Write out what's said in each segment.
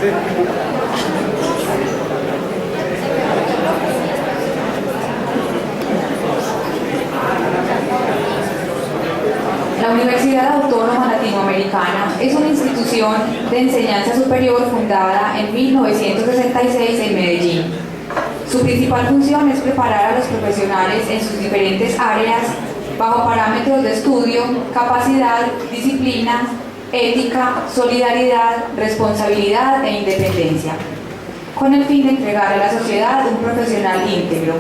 La Universidad Autónoma Latinoamericana es una institución de enseñanza superior fundada en 1966 en Medellín. Su principal función es preparar a los profesionales en sus diferentes áreas bajo parámetros de estudio, capacidad, disciplina, ética, solidaridad, responsabilidad e independencia, con el fin de entregar a la sociedad un profesional íntegro.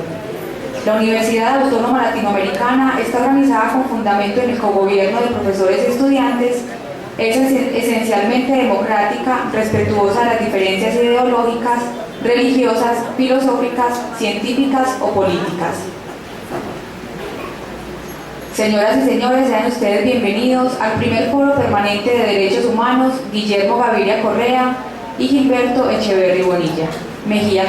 La Universidad Autónoma Latinoamericana está organizada con fundamento en el cogobierno de profesores y estudiantes, es esencialmente democrática, respetuosa de las diferencias ideológicas, religiosas, filosóficas, científicas o políticas. Señoras y señores, sean ustedes bienvenidos al primer Foro Permanente de Derechos Humanos Guillermo Gaviria Correa y Gilberto Echeverri Mejía.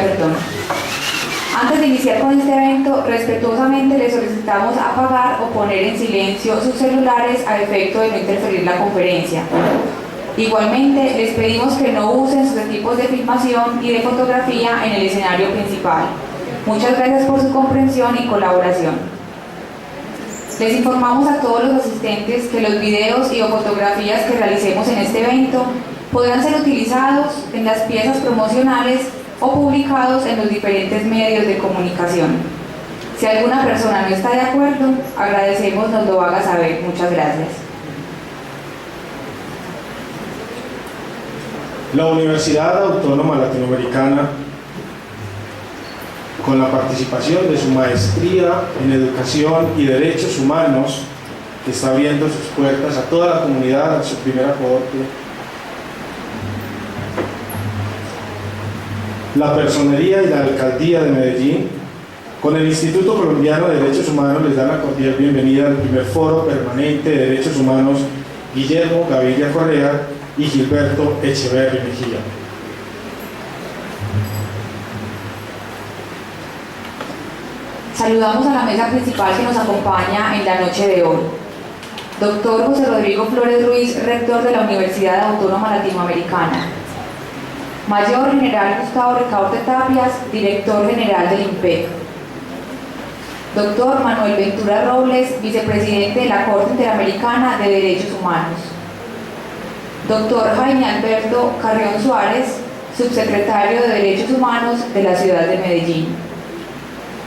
Antes de iniciar con este evento, respetuosamente les solicitamos apagar o poner en silencio sus celulares a efecto de no interferir la conferencia. Igualmente, les pedimos que no usen sus equipos de filmación y de fotografía en el escenario principal. Muchas gracias por su comprensión y colaboración. Les informamos a todos los asistentes que los videos y o fotografías que realicemos en este evento podrán ser utilizados en las piezas promocionales o publicados en los diferentes medios de comunicación. Si alguna persona no está de acuerdo, agradecemos nos lo haga saber. Muchas gracias. La Universidad Autónoma Latinoamericana, con la participación de su maestría en Educación y Derechos Humanos, que está abriendo sus puertas a toda la comunidad, a su primera cohorte, la Personería y la Alcaldía de Medellín, con el Instituto Colombiano de Derechos Humanos, les dan la cordial bienvenida al primer Foro Permanente de Derechos Humanos Guillermo Gaviria Correa y Gilberto Echeverri Mejía. Saludamos a la mesa principal que nos acompaña en la noche de hoy. Doctor José Rodrigo Flores Ruiz, rector de la Universidad Autónoma Latinoamericana. Mayor General Gustavo Ricaurte Tapias, director general del INPEC. Doctor Manuel Ventura Robles, vicepresidente de la Corte Interamericana de Derechos Humanos. Doctor Jaime Alberto Carrión Suárez, subsecretario de Derechos Humanos de la ciudad de Medellín.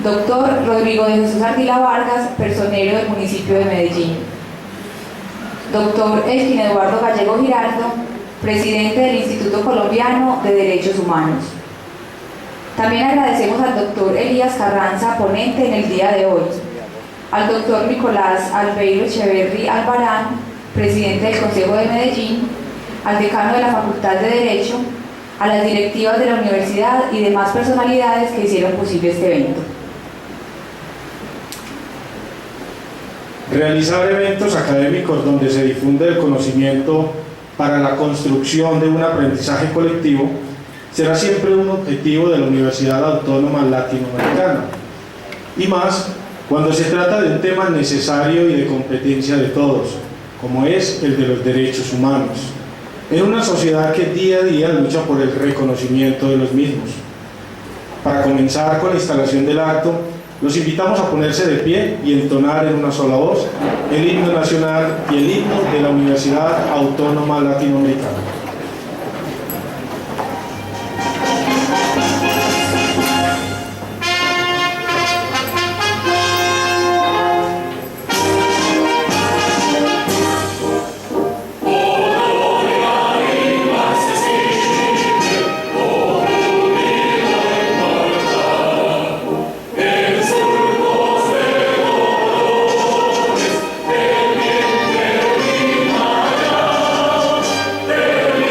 Doctor Rodrigo de Jesús Ardila Vargas, personero del municipio de Medellín. Doctor Elkin Eduardo Gallego Giraldo, presidente del Instituto Colombiano de Derechos Humanos. También agradecemos al doctor Elías Carranza, ponente en el día de hoy, al doctor Nicolás Albeiro Echeverri Albarán, presidente del Consejo de Medellín, al decano de la Facultad de Derecho, a las directivas de la universidad y demás personalidades que hicieron posible este evento. Realizar eventos académicos donde se difunde el conocimiento para la construcción de un aprendizaje colectivo será siempre un objetivo de la Universidad Autónoma Latinoamericana, y más cuando se trata de un tema necesario y de competencia de todos, como es el de los derechos humanos, en una sociedad que día a día lucha por el reconocimiento de los mismos. Para comenzar con la instalación del acto, los invitamos a ponerse de pie y entonar en una sola voz el himno nacional y el himno de la Universidad Autónoma Latinoamericana. Del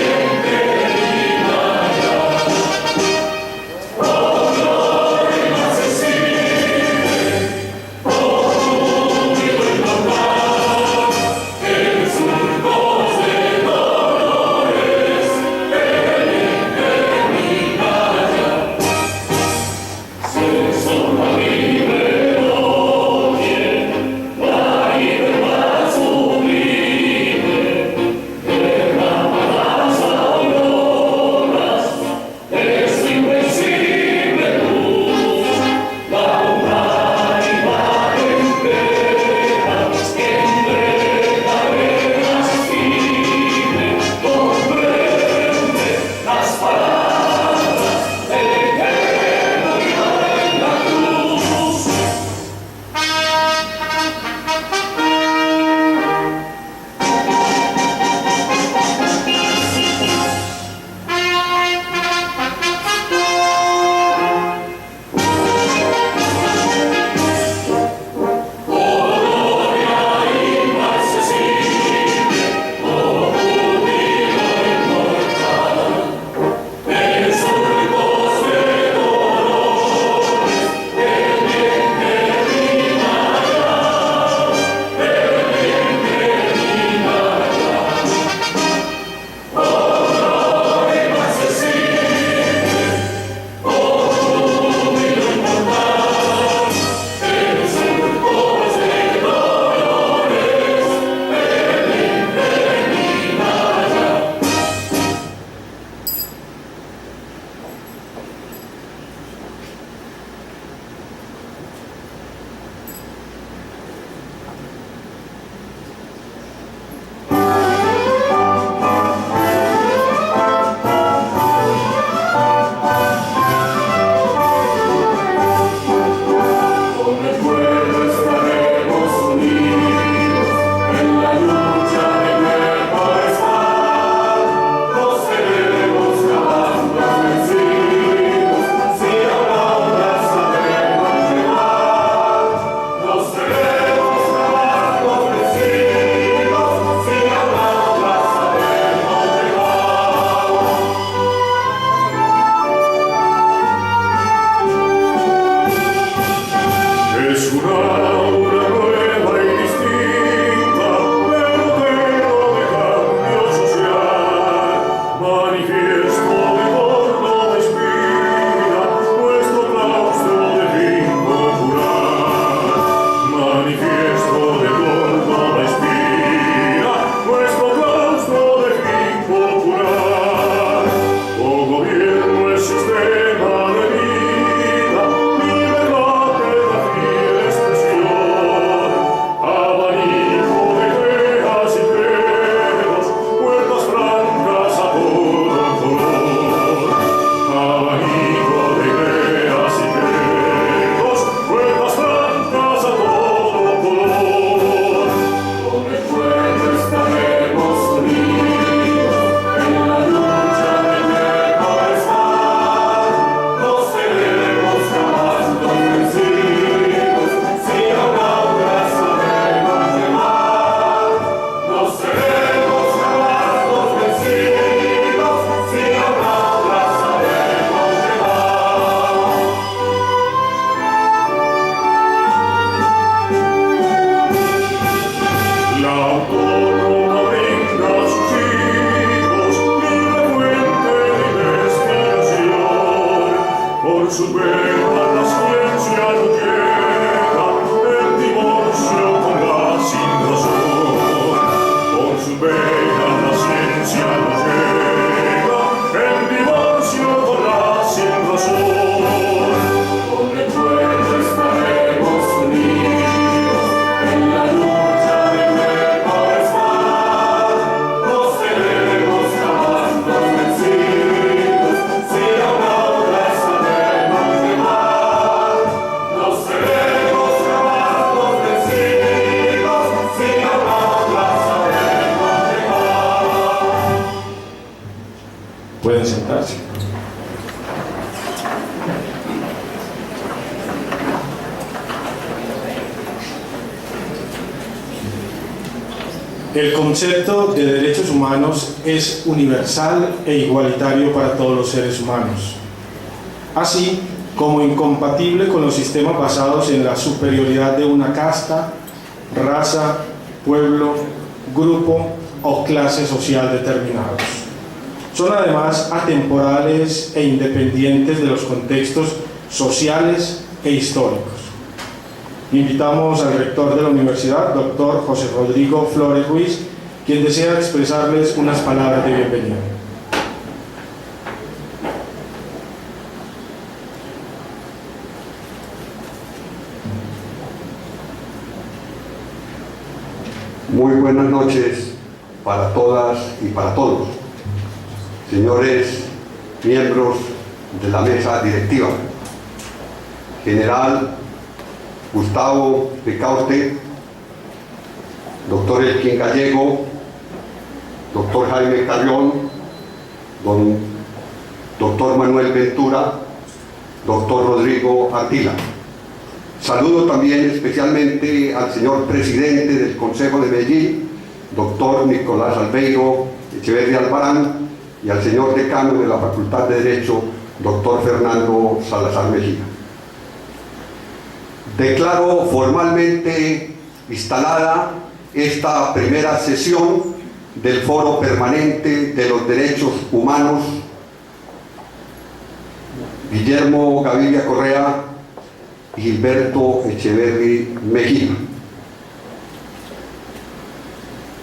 Pueden sentarse. El concepto de derechos humanos es universal e igualitario para todos los seres humanos, así como incompatible con los sistemas basados en la superioridad de una casta, raza, pueblo, grupo o clase social determinados. Son además atemporales e independientes de los contextos sociales e históricos. Invitamos al rector de la universidad, doctor José Rodrigo Flores Ruiz, quien desea expresarles unas palabras de bienvenida. Muy buenas noches para todas y para todos, señores miembros de la mesa directiva, general Gustavo Ricaurte, doctor Elkin Gallego, doctor Jaime Carrión, doctor Manuel Ventura, doctor Rodrigo Artila. Saludo también especialmente al señor presidente del Consejo de Medellín, doctor Nicolás Albeiro Echeverri Albarán, y al señor decano de la Facultad de Derecho, doctor Fernando Salazar Mejía. Declaro formalmente instalada esta primera sesión del Foro Permanente de los Derechos Humanos Guillermo Gaviria Correa y Gilberto Echeverri Mejía.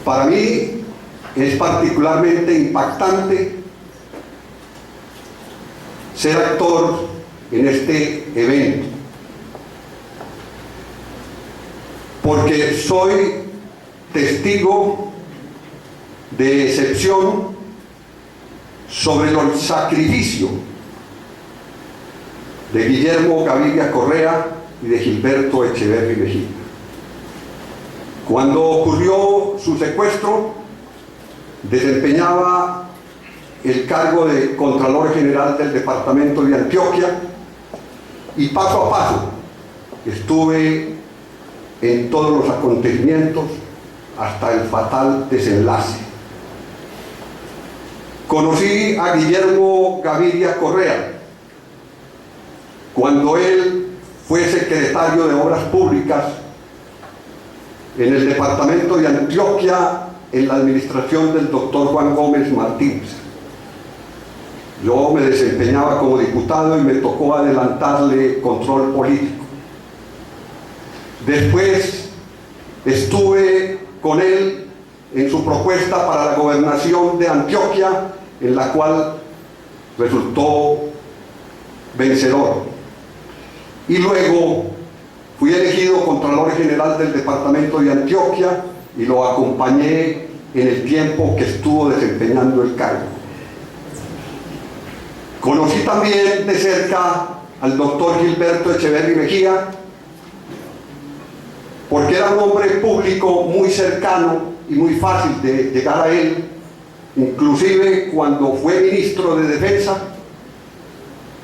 Para mí es particularmente impactante ser actor en este evento, porque soy testigo de excepción sobre el sacrificio de Guillermo Gaviria Correa y de Gilberto Echeverri Mejía. Cuando ocurrió su secuestro, desempeñaba el cargo de Contralor General del Departamento de Antioquia y paso a paso estuve en todos los acontecimientos hasta el fatal desenlace. Conocí a Guillermo Gaviria Correa cuando él fue secretario de Obras Públicas en el departamento de Antioquia en la administración del doctor Juan Gómez Martínez. Yo me desempeñaba como diputado y me tocó adelantarle control político. Después estuve con él en su propuesta para la gobernación de Antioquia, en la cual resultó vencedor. Y luego fui elegido Contralor General del Departamento de Antioquia y lo acompañé en el tiempo que estuvo desempeñando el cargo. Conocí también de cerca al doctor Gilberto Echeverri Mejía, porque era un hombre público muy cercano y muy fácil de llegar a él. Inclusive cuando fue ministro de Defensa,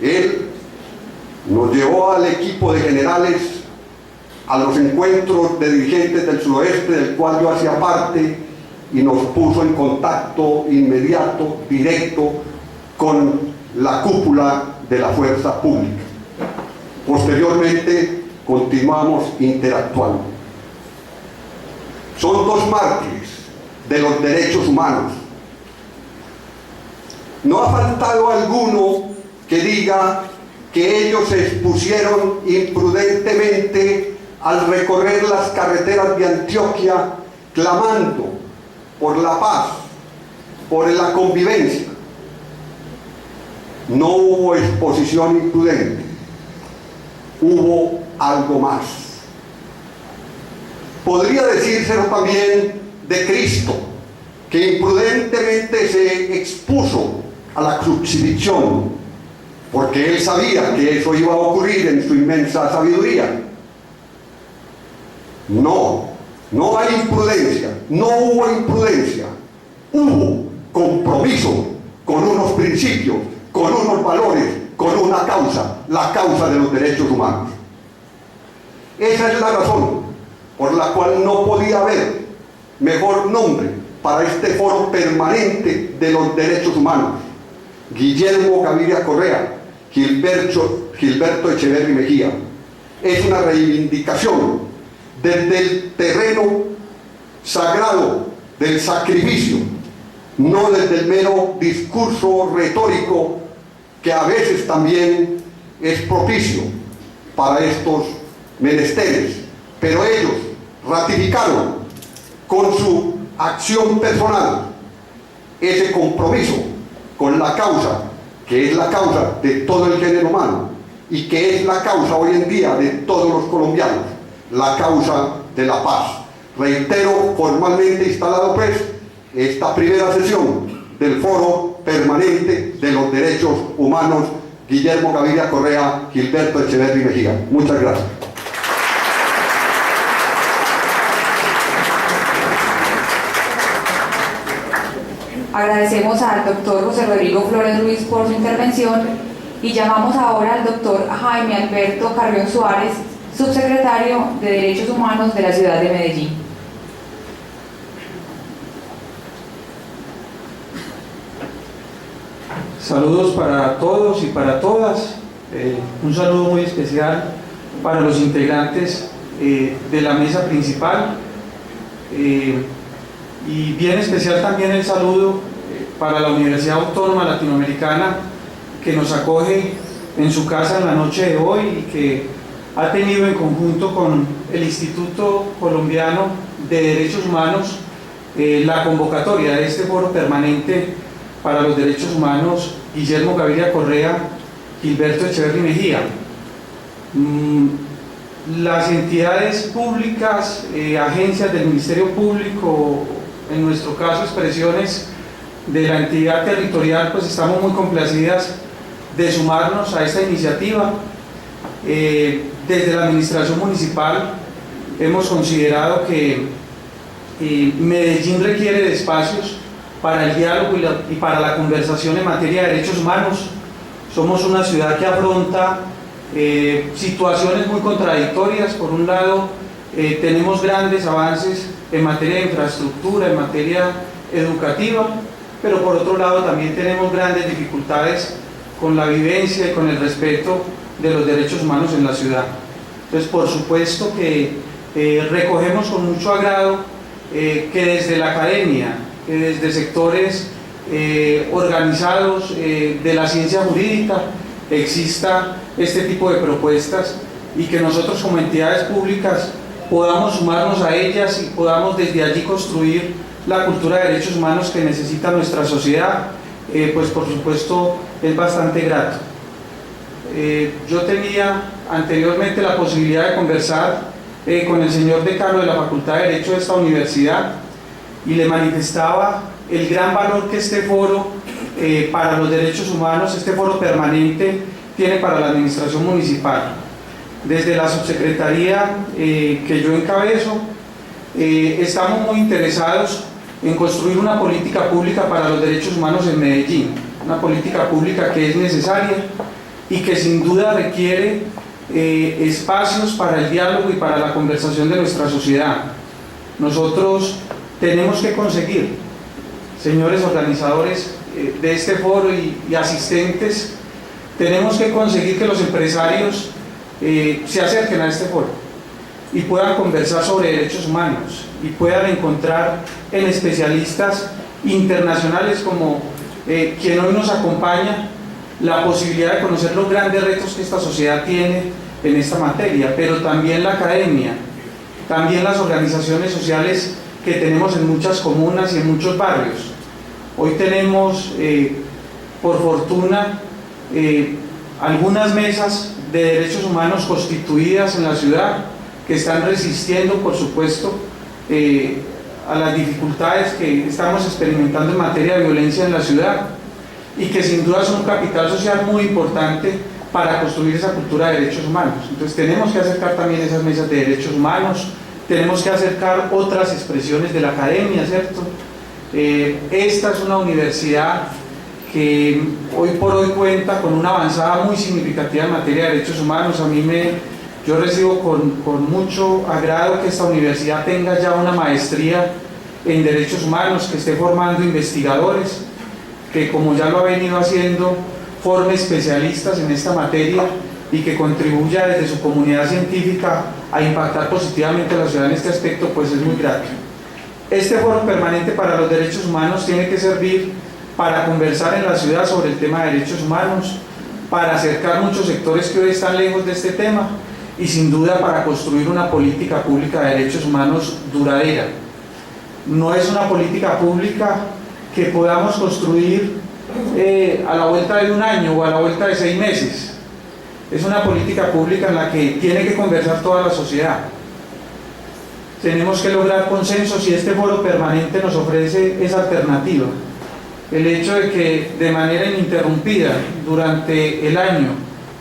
él nos llevó al equipo de generales a los encuentros de dirigentes del suroeste, del cual yo hacía parte, y nos puso en contacto inmediato, directo, con la cúpula de la fuerza pública. Posteriormente continuamos interactuando. Son dos mártires de los derechos humanos. No ha faltado alguno que diga que ellos se expusieron imprudentemente al recorrer las carreteras de Antioquia clamando por la paz, por la convivencia. No hubo exposición imprudente, hubo algo más. Podría decírselo también de Cristo, que imprudentemente se expuso a la crucifixión, porque él sabía que eso iba a ocurrir en su inmensa sabiduría. No hay imprudencia, no hubo imprudencia, hubo compromiso con unos principios principios, con unos valores, con una causa, la causa de los derechos humanos. Esa es la razón por la cual no podía haber mejor nombre para este foro permanente de los derechos humanos. Guillermo Gaviria Correa, Gilberto Echeverri Mejía. Es una reivindicación desde el terreno sagrado del sacrificio, no desde el mero discurso retórico que a veces también es propicio para estos menesteres, pero ellos ratificaron con su acción personal ese compromiso con la causa, que es la causa de todo el género humano y que es la causa hoy en día de todos los colombianos, la causa de la paz. Reitero, formalmente instalado pues esta primera sesión del Foro Permanente de los Derechos Humanos, Guillermo Gaviria Correa, Gilberto Echeverri Mejía. Muchas gracias. Agradecemos al doctor José Rodrigo Flores Ruiz por su intervención y llamamos ahora al doctor Jaime Alberto Carrión Suárez, subsecretario de Derechos Humanos de la ciudad de Medellín. Saludos para todos y para todas. Un saludo muy especial para los integrantes de la mesa principal. Y bien especial también el saludo para la Universidad Autónoma Latinoamericana, que nos acoge en su casa en la noche de hoy y que ha tenido en conjunto con el Instituto Colombiano de Derechos Humanos la convocatoria de este foro permanente para los derechos humanos Guillermo Gaviria Correa, Gilberto Echeverri Mejía. Las entidades públicas, agencias del Ministerio Público, en nuestro caso expresiones de la entidad territorial, pues estamos muy complacidas de sumarnos a esta iniciativa. Desde la administración municipal hemos considerado que Medellín requiere de espacios para el diálogo y para la conversación en materia de derechos humanos. Somos una ciudad que afronta situaciones muy contradictorias. Por un lado, tenemos grandes avances en materia de infraestructura, en materia educativa, pero por otro lado también tenemos grandes dificultades con la vivencia y con el respeto de los derechos humanos en la ciudad. Entonces, por supuesto que recogemos con mucho agrado que desde la academia, que desde sectores organizados de la ciencia jurídica exista este tipo de propuestas y que nosotros como entidades públicas podamos sumarnos a ellas y podamos desde allí construir la cultura de derechos humanos que necesita nuestra sociedad, pues por supuesto es bastante grato. Yo tenía anteriormente la posibilidad de conversar con el señor decano de la Facultad de Derecho de esta universidad y le manifestaba el gran valor que este foro para los derechos humanos, este foro permanente, tiene para la administración municipal. Desde la subsecretaría que yo encabezo, estamos muy interesados en construir una política pública para los derechos humanos en Medellín, una política pública que es necesaria y que sin duda requiere espacios para el diálogo y para la conversación de nuestra sociedad. Nosotros tenemos que conseguir, señores organizadores de este foro y asistentes, tenemos que conseguir que los empresarios se acerquen a este foro y puedan conversar sobre derechos humanos y puedan encontrar en especialistas internacionales como quien hoy nos acompaña la posibilidad de conocer los grandes retos que esta sociedad tiene en esta materia, pero también la academia, también las organizaciones sociales que tenemos en muchas comunas y en muchos barrios. Hoy tenemos, por fortuna, algunas mesas de derechos humanos constituidas en la ciudad que están resistiendo, por supuesto, a las dificultades que estamos experimentando en materia de violencia en la ciudad y que sin duda son un capital social muy importante para construir esa cultura de derechos humanos. Entonces tenemos que acercar también esas mesas de derechos humanos, tenemos que acercar otras expresiones de la academia, ¿cierto? Esta es una universidad que hoy por hoy cuenta con una avanzada muy significativa en materia de derechos humanos. Yo recibo con mucho agrado que esta universidad tenga ya una maestría en derechos humanos, que esté formando investigadores, que como ya lo ha venido haciendo, forme especialistas en esta materia y que contribuya desde su comunidad científica a impactar positivamente a la sociedad en este aspecto, pues es muy grato. Este foro permanente para los derechos humanos tiene que servir para conversar en la ciudad sobre el tema de derechos humanos, para acercar muchos sectores que hoy están lejos de este tema y sin duda para construir una política pública de derechos humanos duradera. No es una política pública que podamos construir a la vuelta de un año o a la vuelta de 6 meses. Es una política pública en la que tiene que conversar toda la sociedad. Tenemos que lograr consensos y este foro permanente nos ofrece esa alternativa. El hecho de que de manera ininterrumpida durante el año,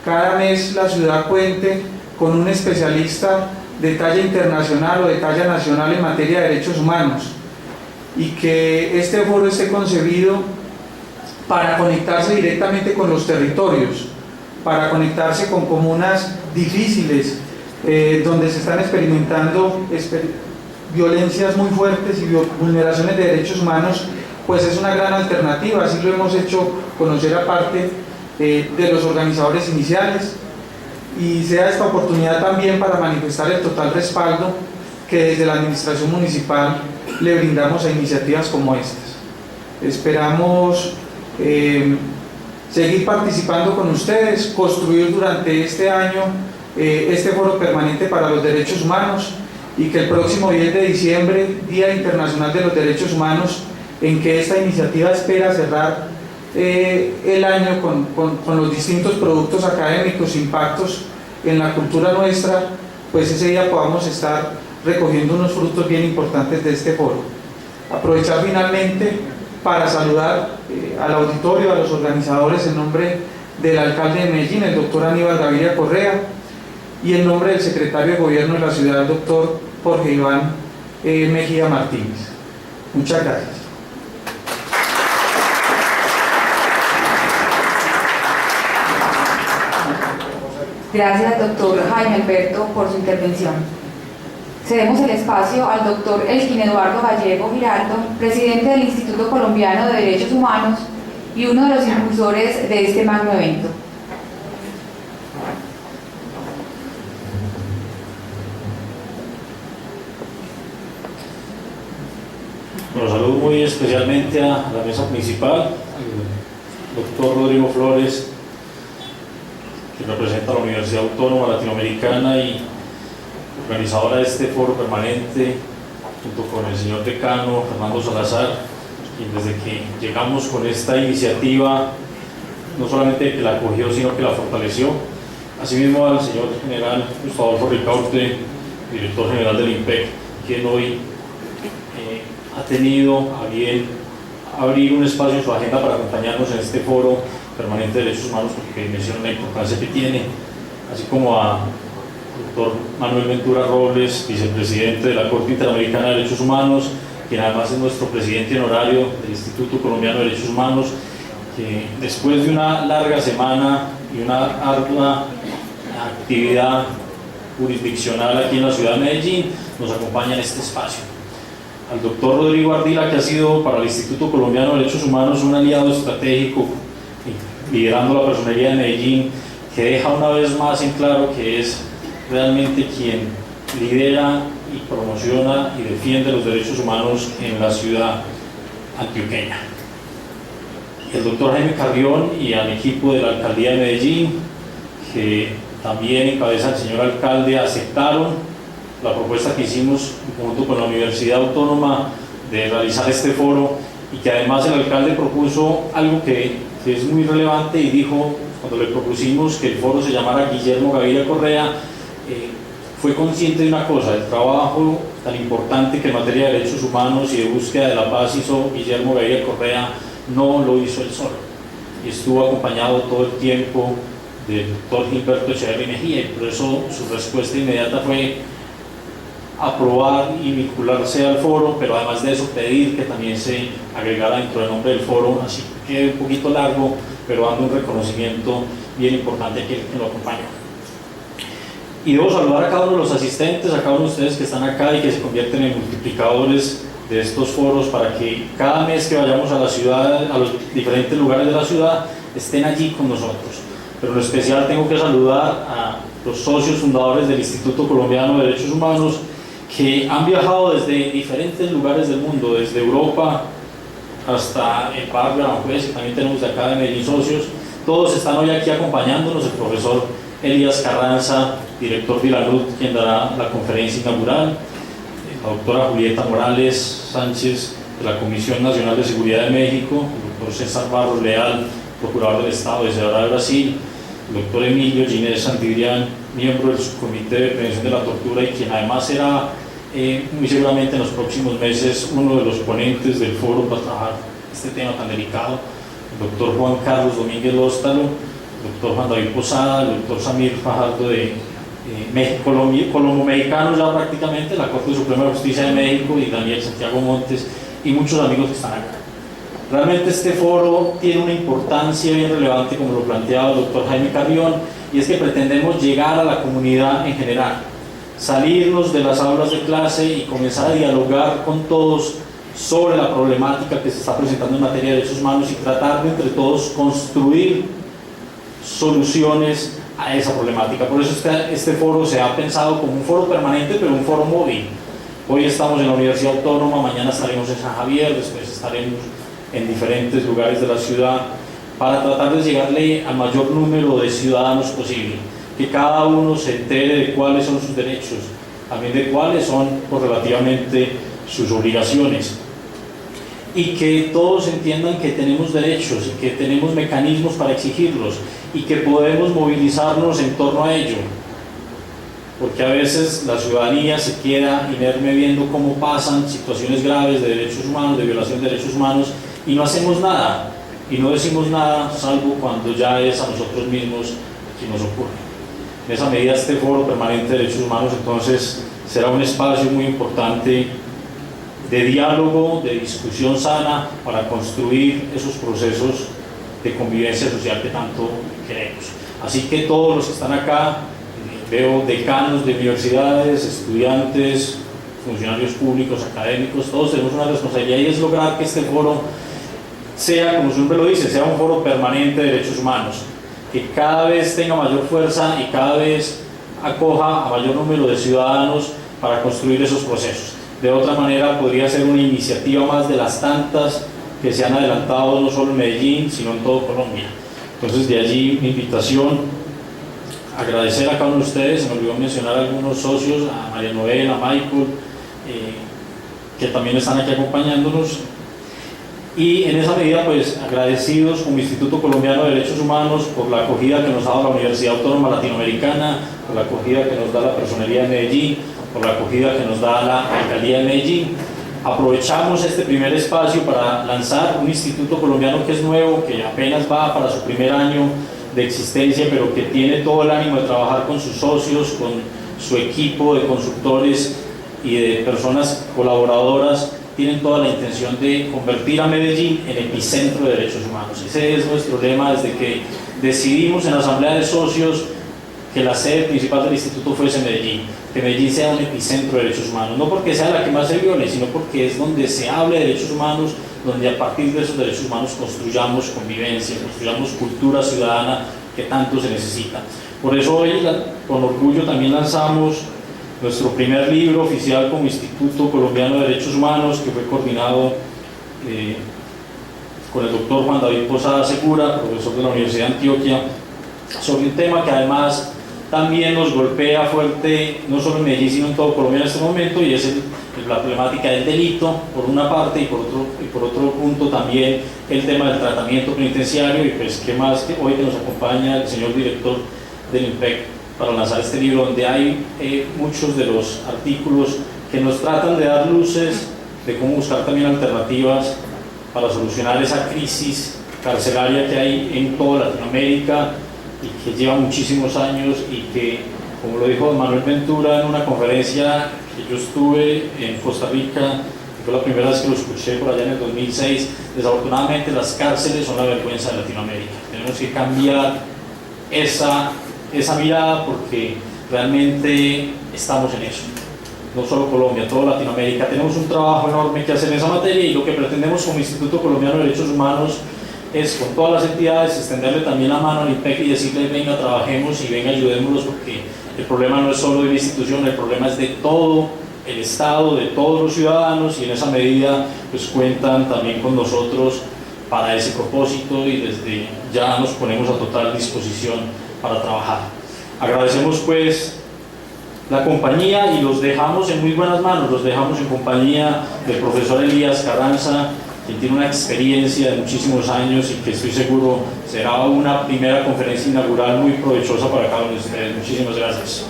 cada mes la ciudad cuente con un especialista de talla internacional o de talla nacional en materia de derechos humanos, y que este foro esté concebido para conectarse directamente con los territorios, para conectarse con comunas difíciles, donde se están experimentando violencias muy fuertes y vulneraciones de derechos humanos, pues es una gran alternativa. Así lo hemos hecho conocer a parte de los organizadores iniciales, y sea esta oportunidad también para manifestar el total respaldo que desde la administración municipal le brindamos a iniciativas como estas. Esperamos seguir participando con ustedes, construir durante este año este foro permanente para los derechos humanos, y que el próximo 10 de diciembre, Día Internacional de los Derechos Humanos, en que esta iniciativa espera cerrar el año con los distintos productos académicos, impactos en la cultura nuestra, pues ese día podamos estar recogiendo unos frutos bien importantes de este foro. Aprovechar finalmente para saludar al auditorio, a los organizadores, en nombre del alcalde de Medellín, el doctor Aníbal Gaviria Correa, y en nombre del secretario de Gobierno de la ciudad, el doctor Jorge Iván Mejía Martínez. Muchas gracias. Gracias, doctor Jaime Alberto, por su intervención. Cedemos el espacio al doctor Elkin Eduardo Gallego Giraldo, presidente del Instituto Colombiano de Derechos Humanos y uno de los impulsores de este magno evento. Bueno, saludo muy especialmente a la mesa principal, al doctor Rodrigo Flores, que representa a la Universidad Autónoma Latinoamericana y organizadora de este foro permanente, junto con el señor decano Fernando Salazar, quien desde que llegamos con esta iniciativa, no solamente que la acogió, sino que la fortaleció. Asimismo al señor general Gustavo Adolfo Ricaurte, director general del IMPEC, quien hoy ha tenido a bien abrir un espacio en su agenda para acompañarnos en este foro permanente de derechos humanos, porque menciona la importancia que tiene, así como a doctor Manuel Ventura Robles, vicepresidente de la Corte Interamericana de Derechos Humanos, quien además es nuestro presidente honorario del Instituto Colombiano de Derechos Humanos, que después de una larga semana y una ardua actividad jurisdiccional aquí en la ciudad de Medellín, nos acompaña en este espacio. Al doctor Rodrigo Ardila, que ha sido para el Instituto Colombiano de Derechos Humanos un aliado estratégico, liderando la personería de Medellín, que deja una vez más en claro que es realmente quien lidera y promociona y defiende los derechos humanos en la ciudad antioqueña. El doctor Jaime Carrión y al equipo de la Alcaldía de Medellín, que también encabeza el señor alcalde, aceptaron la propuesta que hicimos junto con la Universidad Autónoma de realizar este foro, y que además el alcalde propuso algo que es muy relevante y dijo, cuando le propusimos que el foro se llamara Guillermo Gaviria Correa, fue consciente de una cosa: el trabajo tan importante que en materia de derechos humanos y de búsqueda de la paz hizo Guillermo Gaviria Correa, no lo hizo él solo, y estuvo acompañado todo el tiempo del doctor Gilberto Echeverri Mejía, y por eso su respuesta inmediata fue: aprobar y vincularse al foro, pero además de eso pedir que también se agregara dentro del nombre del foro, así que un poquito largo, pero dando un reconocimiento bien importante a quien lo acompañó. Y debo saludar a cada uno de los asistentes, a cada uno de ustedes que están acá y que se convierten en multiplicadores de estos foros para que cada mes que vayamos a la ciudad, a los diferentes lugares de la ciudad, estén allí con nosotros. Pero en especial tengo que saludar a los socios fundadores del Instituto Colombiano de Derechos Humanos, que han viajado desde diferentes lugares del mundo, desde Europa hasta el Parque de Aranjuez, que también tenemos de acá de Medellín socios. Todos están hoy aquí acompañándonos, el profesor Elías Carranza, director de la LUD, quien dará la conferencia inaugural, la doctora Julieta Morales Sánchez, de la Comisión Nacional de Seguridad de México, el doctor César Barros Leal, procurador del Estado desde ahora de Brasil, el doctor Emilio Ginés Santillán, miembro del Subcomité de Prevención de la Tortura y quien además será muy seguramente en los próximos meses uno de los ponentes del foro para trabajar este tema tan delicado, el doctor Juan Carlos Domínguez Lóstalo, el doctor Juan David Posada, el doctor Samir Fajardo de colombo-mexicano ya prácticamente, la Corte Suprema de Justicia de México, y Daniel Santiago Montes y muchos amigos que están acá. Realmente este foro tiene una importancia bien relevante, como lo planteaba el doctor Jaime Carrión, y es que pretendemos llegar a la comunidad en general, salirnos de las aulas de clase y comenzar a dialogar con todos sobre la problemática que se está presentando en materia de derechos humanos y tratar de entre todos construir soluciones a esa problemática. Por eso este foro se ha pensado como un foro permanente, pero un foro móvil. Hoy estamos en la Universidad Autónoma, mañana estaremos en San Javier, después estaremos en diferentes lugares de la ciudad, para tratar de llegarle al mayor número de ciudadanos posible, que cada uno se entere de cuáles son sus derechos, también de cuáles son relativamente sus obligaciones, y que todos entiendan que tenemos derechos y que tenemos mecanismos para exigirlos y que podemos movilizarnos en torno a ello, porque a veces la ciudadanía se queda inerme viendo cómo pasan situaciones graves de derechos humanos, de violación de derechos humanos, y no hacemos nada, y no decimos nada, salvo cuando ya es a nosotros mismos que nos ocurre. En esa medida este foro permanente de derechos humanos entonces será un espacio muy importante de diálogo, de discusión sana, para construir esos procesos de convivencia social que tanto queremos. Así que todos los que están acá, veo decanos de universidades, estudiantes, funcionarios públicos, académicos, todos tenemos una responsabilidad, y es lograr que este foro sea, como su nombre lo dice, sea un foro permanente de derechos humanos, que cada vez tenga mayor fuerza y cada vez acoja a mayor número de ciudadanos para construir esos procesos. De otra manera podría ser una iniciativa más de las tantas que se han adelantado no solo en Medellín, sino en todo Colombia. Entonces de allí mi invitación, agradecer a cada uno de ustedes, se me olvidó mencionar a algunos socios, a María Noel, a Michael, que también están aquí acompañándonos, y en esa medida pues agradecidos como Instituto Colombiano de Derechos Humanos por la acogida que nos ha dado la Universidad Autónoma Latinoamericana, por la acogida que nos da la Personería de Medellín, por la acogida que nos da la Alcaldía de Medellín. Aprovechamos este primer espacio para lanzar un instituto colombiano que es nuevo, que apenas va para su primer año de existencia, pero que tiene todo el ánimo de trabajar con sus socios, con su equipo de consultores y de personas colaboradoras. Tienen toda la intención de convertir a Medellín en epicentro de derechos humanos. Ese es nuestro lema desde que decidimos en la Asamblea de Socios que la sede principal del instituto fuese Medellín, que Medellín sea un epicentro de derechos humanos, no porque sea la que más se viole, sino porque es donde se hable de derechos humanos, donde a partir de esos derechos humanos construyamos convivencia, construyamos cultura ciudadana que tanto se necesita. Por eso hoy, con orgullo, también lanzamos nuestro primer libro oficial como Instituto Colombiano de Derechos Humanos, que fue coordinado con el doctor Juan David Posada Segura, profesor de la Universidad de Antioquia, sobre un tema que además también nos golpea fuerte, no solo en Medellín, sino en todo Colombia en este momento, y es la problemática del delito, por una parte, y por otro punto también el tema del tratamiento penitenciario. Y pues qué más que hoy que nos acompaña el señor director del IMPEC para lanzar este libro, donde hay muchos de los artículos que nos tratan de dar luces de cómo buscar también alternativas para solucionar esa crisis carcelaria que hay en toda Latinoamérica y que lleva muchísimos años, y que Como lo dijo don Manuel Ventura en una conferencia que yo estuve en Costa Rica, fue la primera vez que lo escuché por allá en el 2006, desafortunadamente las cárceles son la vergüenza de Latinoamérica. Tenemos que cambiar esa mirada porque realmente estamos en eso. No solo Colombia, toda Latinoamérica. Tenemos un trabajo enorme que hacer en esa materia y lo que pretendemos como Instituto Colombiano de Derechos Humanos es con todas las entidades extenderle también la mano al IMPEC y decirle venga, trabajemos y venga, ayudémonos porque el problema no es solo de la institución, el problema es de todo el Estado, de todos los ciudadanos y en esa medida pues cuentan también con nosotros para ese propósito y desde ya nos ponemos a total disposición para trabajar. Agradecemos pues la compañía y los dejamos en muy buenas manos, los dejamos en compañía del profesor Elías Carranza, quien tiene una experiencia de muchísimos años y que estoy seguro será una primera conferencia inaugural muy provechosa para cada uno de ustedes. Muchísimas gracias.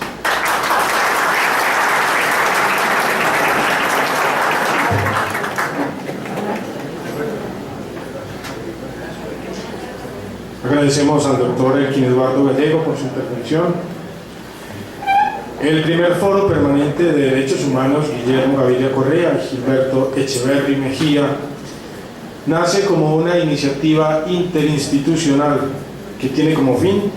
Agradecemos al doctor Elkin Eduardo Gallego por su intervención. El primer foro permanente de derechos humanos Guillermo Gaviria Correa y Gilberto Echeverry Mejía nace como una iniciativa interinstitucional que tiene como fin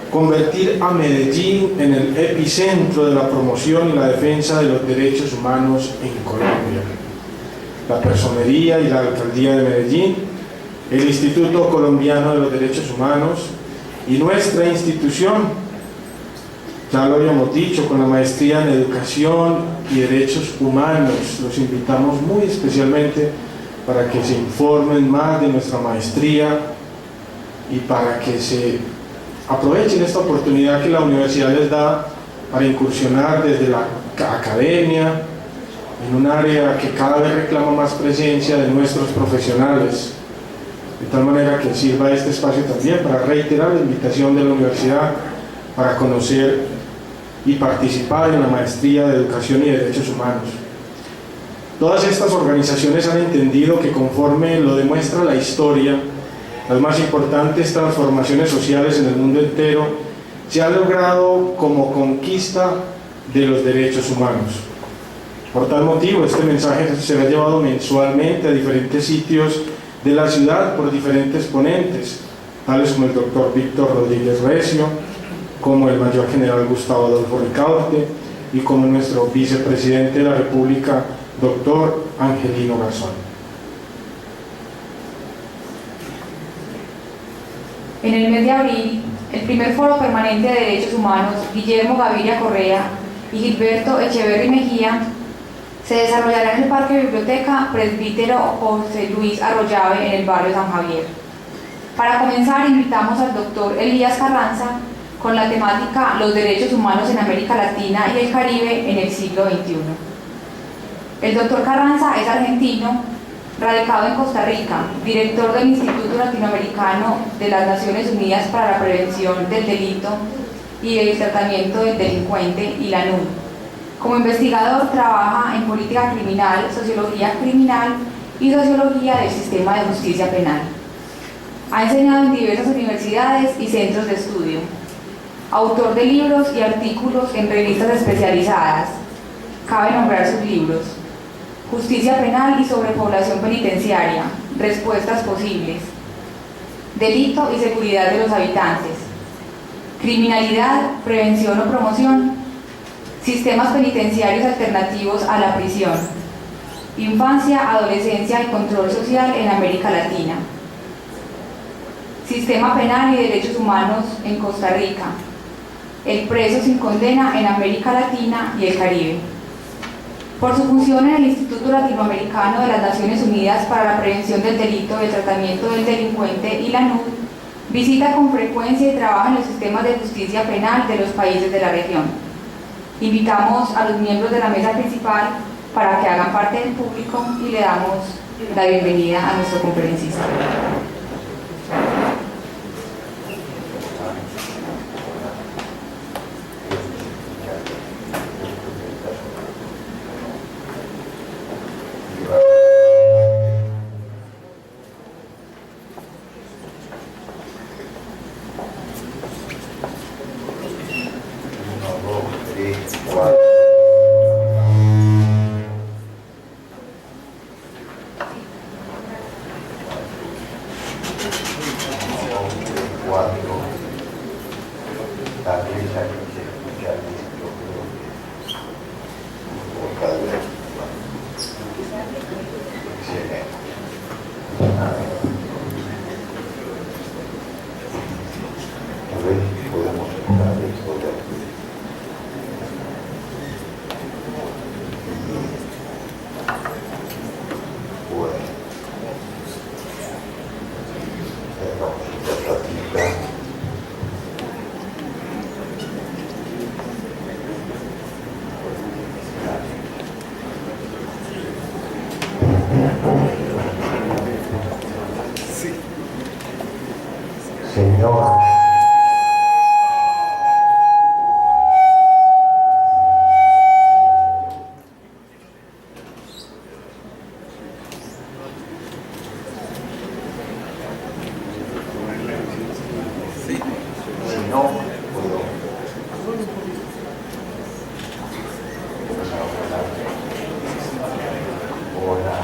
convertir a Medellín en el epicentro de la promoción y la defensa de los derechos humanos en Colombia. La Personería y la Alcaldía de Medellín, el Instituto Colombiano de los Derechos Humanos y nuestra institución, ya lo habíamos dicho, con la maestría en Educación y Derechos Humanos. Los invitamos muy especialmente para que se informen más de nuestra maestría y para que se aprovechen esta oportunidad que la universidad les da para incursionar desde la academia en un área que cada vez reclama más presencia de nuestros profesionales. De tal manera que sirva este espacio también para reiterar la invitación de la universidad para conocer y participar en la maestría de Educación y Derechos Humanos. Todas estas organizaciones han entendido que conforme lo demuestra la historia, las más importantes transformaciones sociales en el mundo entero se han logrado como conquista de los derechos humanos. Por tal motivo, este mensaje será llevado mensualmente a diferentes sitios de la ciudad por diferentes ponentes, tales como el doctor Víctor Rodríguez Recio, como el mayor general Gustavo Adolfo Ricaurte y como nuestro vicepresidente de la República, doctor Angelino Garzón. En el mes de abril, el primer foro permanente de derechos humanos, Guillermo Gaviria Correa y Gilberto Echeverry Mejía, se desarrollará en el Parque Biblioteca Presbítero José Luis Arroyave en el barrio San Javier. Para comenzar, invitamos al doctor Elías Carranza con la temática Los derechos humanos en América Latina y el Caribe en el siglo XXI. El doctor Carranza es argentino, radicado en Costa Rica, director del Instituto Latinoamericano de las Naciones Unidas para la Prevención del Delito y el Tratamiento del Delincuente y la NUD. Como investigador trabaja en política criminal, sociología criminal y sociología del sistema de justicia penal. Ha enseñado en diversas universidades y centros de estudio. Autor de libros y artículos en revistas especializadas. Cabe nombrar sus libros: Justicia penal y sobrepoblación penitenciaria, respuestas posibles. Delito y seguridad de los habitantes. Criminalidad, prevención o promoción. Sistemas penitenciarios alternativos a la prisión. Infancia, adolescencia y control social en América Latina. Sistema penal y derechos humanos en Costa Rica. El preso sin condena en América Latina y el Caribe. Por su función en el Instituto Latinoamericano de las Naciones Unidas para la Prevención del Delito y el Tratamiento del Delincuente y la NUD, visita con frecuencia y trabaja en los sistemas de justicia penal de los países de la región. Invitamos a los miembros de la mesa principal para que hagan parte del público y le damos la bienvenida a nuestro conferencista. Cuatro, tal vez aquí se escucha bien, yo creo que por cada vez. Excelente. A ver si podemos entrar esto de aquí. Bueno. Cerramos esta platita. Señor, si no, puedo. Hola.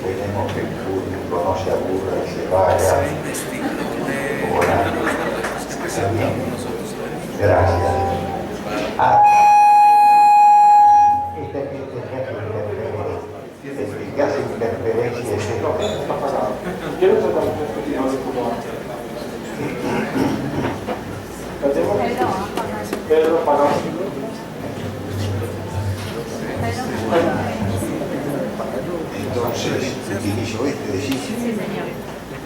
Queremos que el público no se aburra y se vaya. Hola. Está bien. Gracias. Este que hace interferencia es esto. Entonces, utilizo este, decís. Sí, señor.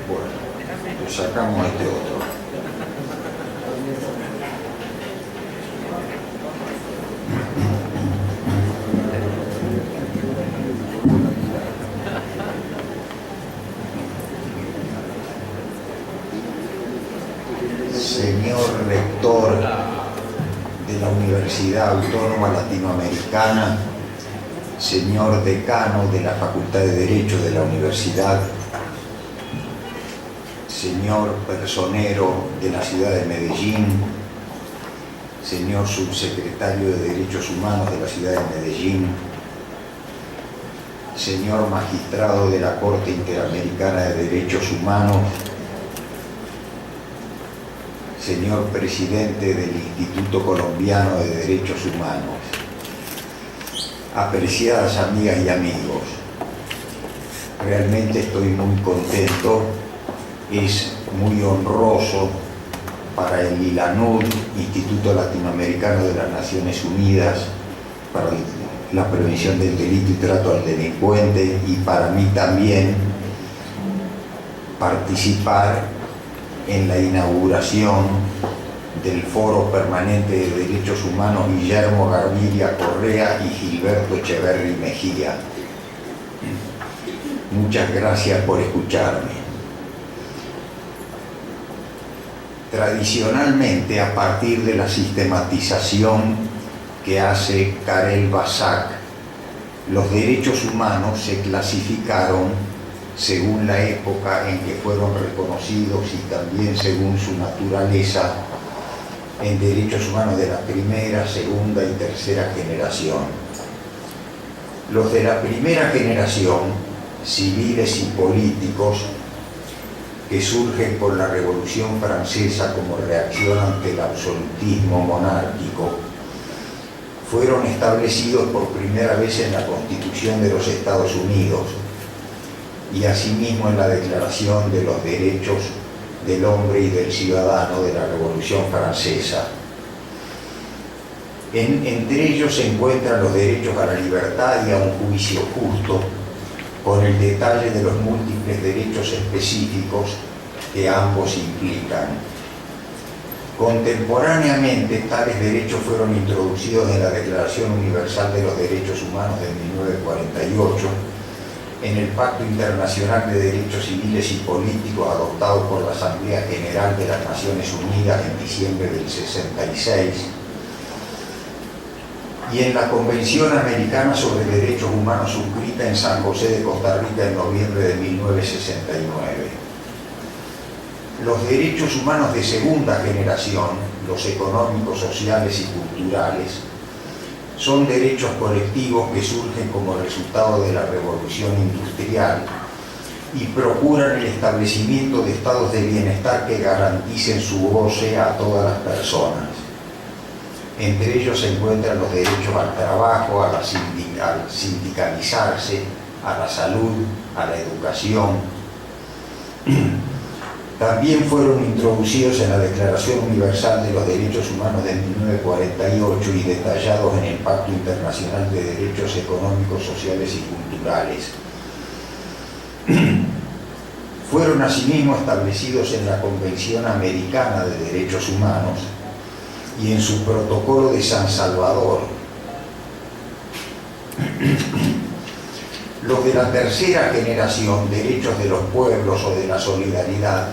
Bueno, pues sacamos este otro. Señor rector de la Universidad Autónoma Latinoamericana, señor decano de la Facultad de Derecho de la Universidad, señor personero de la ciudad de Medellín, señor subsecretario de Derechos Humanos de la ciudad de Medellín, señor magistrado de la Corte Interamericana de Derechos Humanos, señor presidente del Instituto Colombiano de Derechos Humanos, apreciadas amigas y amigos, realmente estoy muy contento, es muy honroso para el ILANUD, Instituto Latinoamericano de las Naciones Unidas, para la prevención del delito y trato al delincuente, y para mí también participar en la inauguración del Foro Permanente de Derechos Humanos Guillermo Gaviria Correa y Gilberto Echeverri Mejía. Muchas gracias por escucharme. Tradicionalmente, a partir de la sistematización que hace Karel Basak, los derechos humanos se clasificaron según la época en que fueron reconocidos y también según su naturaleza en derechos humanos de la primera, segunda y tercera generación. Los de la primera generación, civiles y políticos, que surgen por la Revolución Francesa como reacción ante el absolutismo monárquico, fueron establecidos por primera vez en la Constitución de los Estados Unidos y asimismo en la Declaración de los Derechos del Hombre y del Ciudadano de la Revolución Francesa. Entre ellos se encuentran los derechos a la libertad y a un juicio justo, con el detalle de los múltiples derechos específicos que ambos implican. Contemporáneamente, tales derechos fueron introducidos en la Declaración Universal de los Derechos Humanos de 1948, en el Pacto Internacional de Derechos Civiles y Políticos adoptado por la Asamblea General de las Naciones Unidas en diciembre del 66, y en la Convención Americana sobre Derechos Humanos suscrita en San José de Costa Rica en noviembre de 1969. Los derechos humanos de segunda generación, los económicos, sociales y culturales, son derechos colectivos que surgen como resultado de la revolución industrial y procuran el establecimiento de estados de bienestar que garanticen su goce a todas las personas. Entre ellos se encuentran los derechos al trabajo, al sindicalizarse, a la salud, a la educación. También fueron introducidos en la Declaración Universal de los Derechos Humanos de 1948 y detallados en el Pacto Internacional de Derechos Económicos, Sociales y Culturales. Fueron asimismo establecidos en la Convención Americana de Derechos Humanos y en su Protocolo de San Salvador. Los de la tercera generación, derechos de los pueblos o de la solidaridad,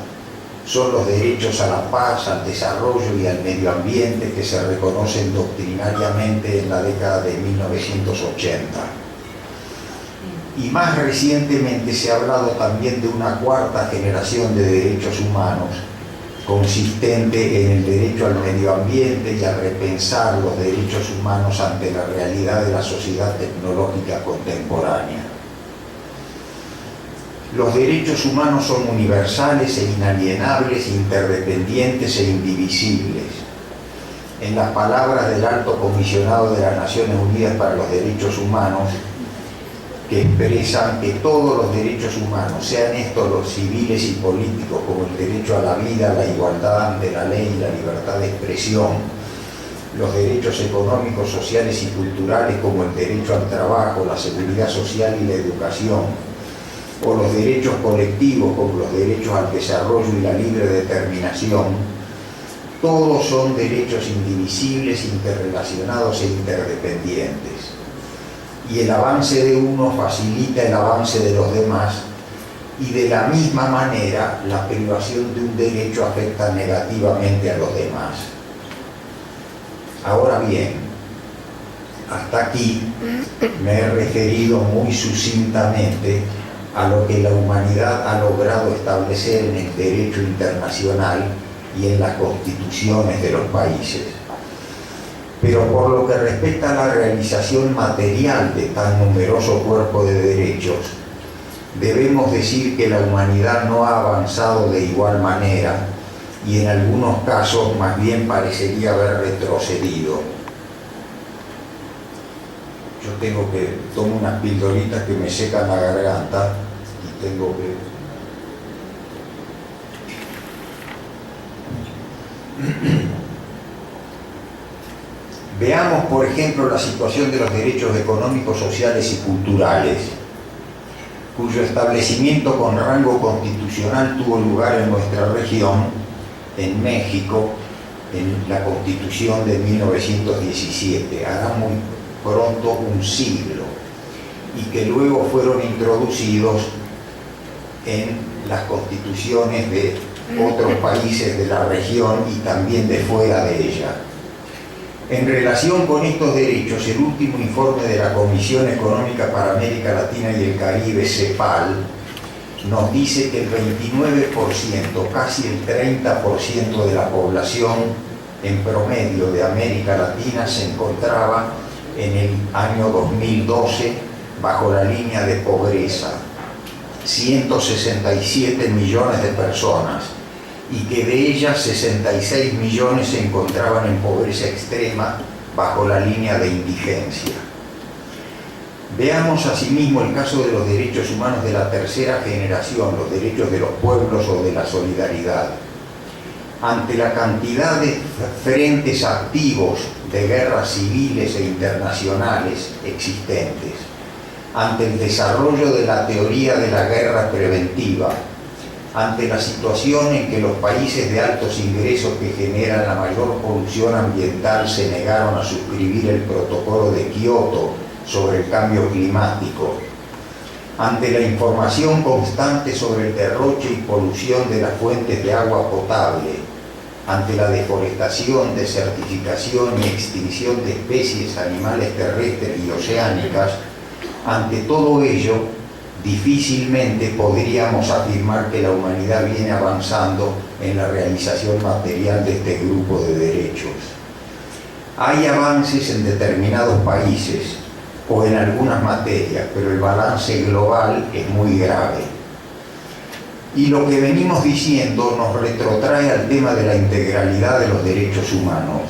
son los derechos a la paz, al desarrollo y al medio ambiente que se reconocen doctrinariamente en la década de 1980. Y más recientemente se ha hablado también de una cuarta generación de derechos humanos, consistente en el derecho al medio ambiente y a repensar los derechos humanos ante la realidad de la sociedad tecnológica contemporánea. Los derechos humanos son universales e inalienables, interdependientes e indivisibles. En las palabras del Alto Comisionado de las Naciones Unidas para los Derechos Humanos, que expresan que todos los derechos humanos, sean estos los civiles y políticos, como el derecho a la vida, la igualdad ante la ley y la libertad de expresión, los derechos económicos, sociales y culturales, como el derecho al trabajo, la seguridad social y la educación, o los derechos colectivos, como los derechos al desarrollo y la libre determinación, todos son derechos indivisibles, interrelacionados e interdependientes. Y el avance de uno facilita el avance de los demás, y de la misma manera la privación de un derecho afecta negativamente a los demás. Ahora bien, hasta aquí me he referido muy sucintamente a lo que la humanidad ha logrado establecer en el derecho internacional y en las constituciones de los países. Pero por lo que respecta a la realización material de tan numeroso cuerpo de derechos, debemos decir que la humanidad no ha avanzado de igual manera y en algunos casos más bien parecería haber retrocedido. Yo tomo unas pildoritas que me secan la garganta y tengo que... Veamos, por ejemplo, la situación de los derechos económicos, sociales y culturales, cuyo establecimiento con rango constitucional tuvo lugar en nuestra región, en México, en la Constitución de 1917, hará muy pronto un siglo, y que luego fueron introducidos en las constituciones de otros países de la región y también de fuera de ella. En relación con estos derechos, el último informe de la Comisión Económica para América Latina y el Caribe, CEPAL, nos dice que el 29%, casi el 30% de la población en promedio de América Latina se encontraba en el año 2012 bajo la línea de pobreza, 167 millones de personas, y que de ellas 66 millones se encontraban en pobreza extrema bajo la línea de indigencia. Veamos asimismo el caso de los derechos humanos de la tercera generación, los derechos de los pueblos o de la solidaridad. Ante la cantidad de frentes activos de guerras civiles e internacionales existentes, ante el desarrollo de la teoría de la guerra preventiva, ante la situación en que los países de altos ingresos que generan la mayor polución ambiental se negaron a suscribir el protocolo de Kioto sobre el cambio climático, ante la información constante sobre el derroche y polución de las fuentes de agua potable, ante la deforestación, desertificación y extinción de especies animales terrestres y oceánicas, ante todo ello, difícilmente podríamos afirmar que la humanidad viene avanzando en la realización material de este grupo de derechos. Hay avances en determinados países o en algunas materias, pero el balance global es muy grave. Y lo que venimos diciendo nos retrotrae al tema de la integralidad de los derechos humanos.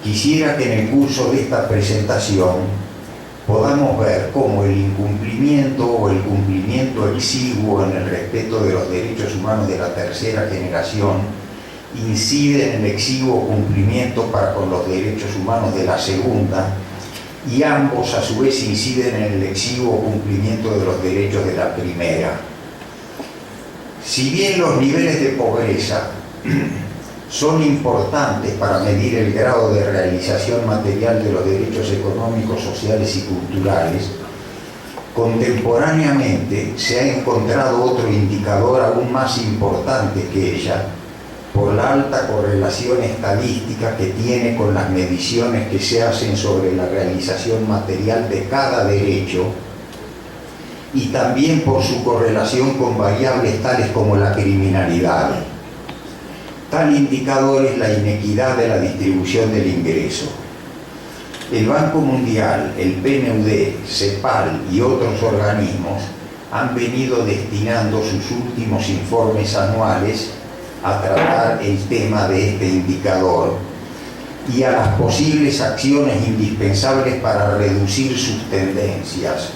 Quisiera que en el curso de esta presentación podamos ver cómo el incumplimiento o el cumplimiento exiguo en el respeto de los derechos humanos de la tercera generación incide en el exiguo cumplimiento para con los derechos humanos de la segunda, y ambos a su vez inciden en el exiguo cumplimiento de los derechos de la primera. Si bien los niveles de pobreza son importantes para medir el grado de realización material de los derechos económicos, sociales y culturales, contemporáneamente se ha encontrado otro indicador aún más importante que ella, por la alta correlación estadística que tiene con las mediciones que se hacen sobre la realización material de cada derecho, y también por su correlación con variables tales como la criminalidad. Tal indicador es la inequidad de la distribución del ingreso. El Banco Mundial, el PNUD, CEPAL y otros organismos han venido destinando sus últimos informes anuales a tratar el tema de este indicador y a las posibles acciones indispensables para reducir sus tendencias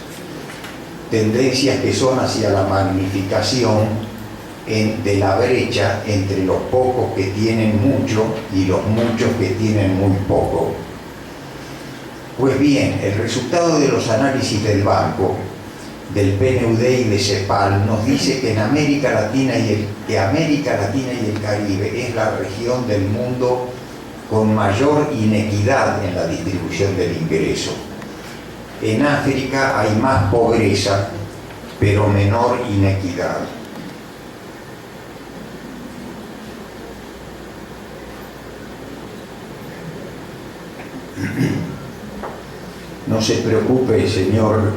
que son hacia la magnificación de la brecha entre los pocos que tienen mucho y los muchos que tienen muy poco. Pues bien, el resultado de los análisis del Banco, del PNUD y de CEPAL nos dice que América Latina y el Caribe es la región del mundo con mayor inequidad en la distribución del ingreso. En África hay más pobreza, pero menor inequidad. No se preocupe, señor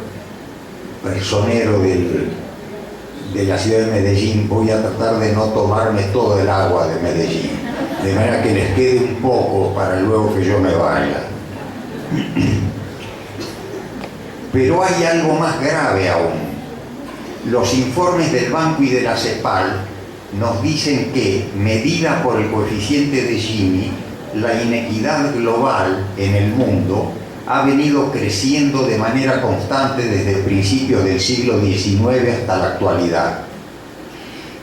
personero de la ciudad de Medellín, voy a tratar de no tomarme todo el agua de Medellín, de manera que les quede un poco para luego que yo me vaya. Pero hay algo más grave aún. Los informes del Banco y de la CEPAL nos dicen que, medida por el coeficiente de Gini, la inequidad global en el mundo ha venido creciendo de manera constante desde principios del siglo XIX hasta la actualidad,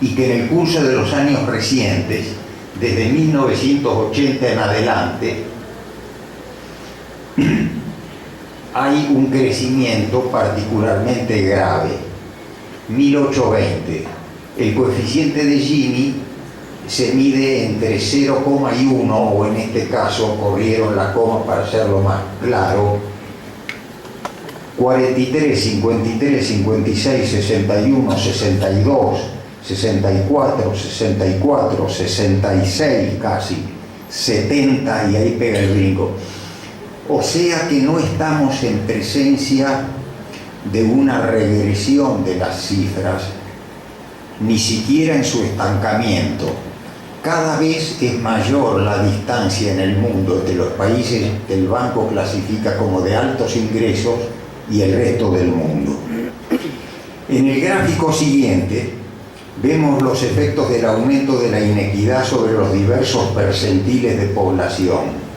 y que en el curso de los años recientes, desde 1980 en adelante, hay un crecimiento particularmente grave. 1820, el coeficiente de Gini se mide entre 0,1, o en este caso corrieron la coma para hacerlo más claro, 43, 53, 56, 61, 62, 64, 64, 66 casi, 70, y ahí pega el brinco. O sea que no estamos en presencia de una regresión de las cifras, ni siquiera en su estancamiento. Cada vez es mayor la distancia en el mundo entre los países que el banco clasifica como de altos ingresos y el resto del mundo. En el gráfico siguiente vemos los efectos del aumento de la inequidad sobre los diversos percentiles de población.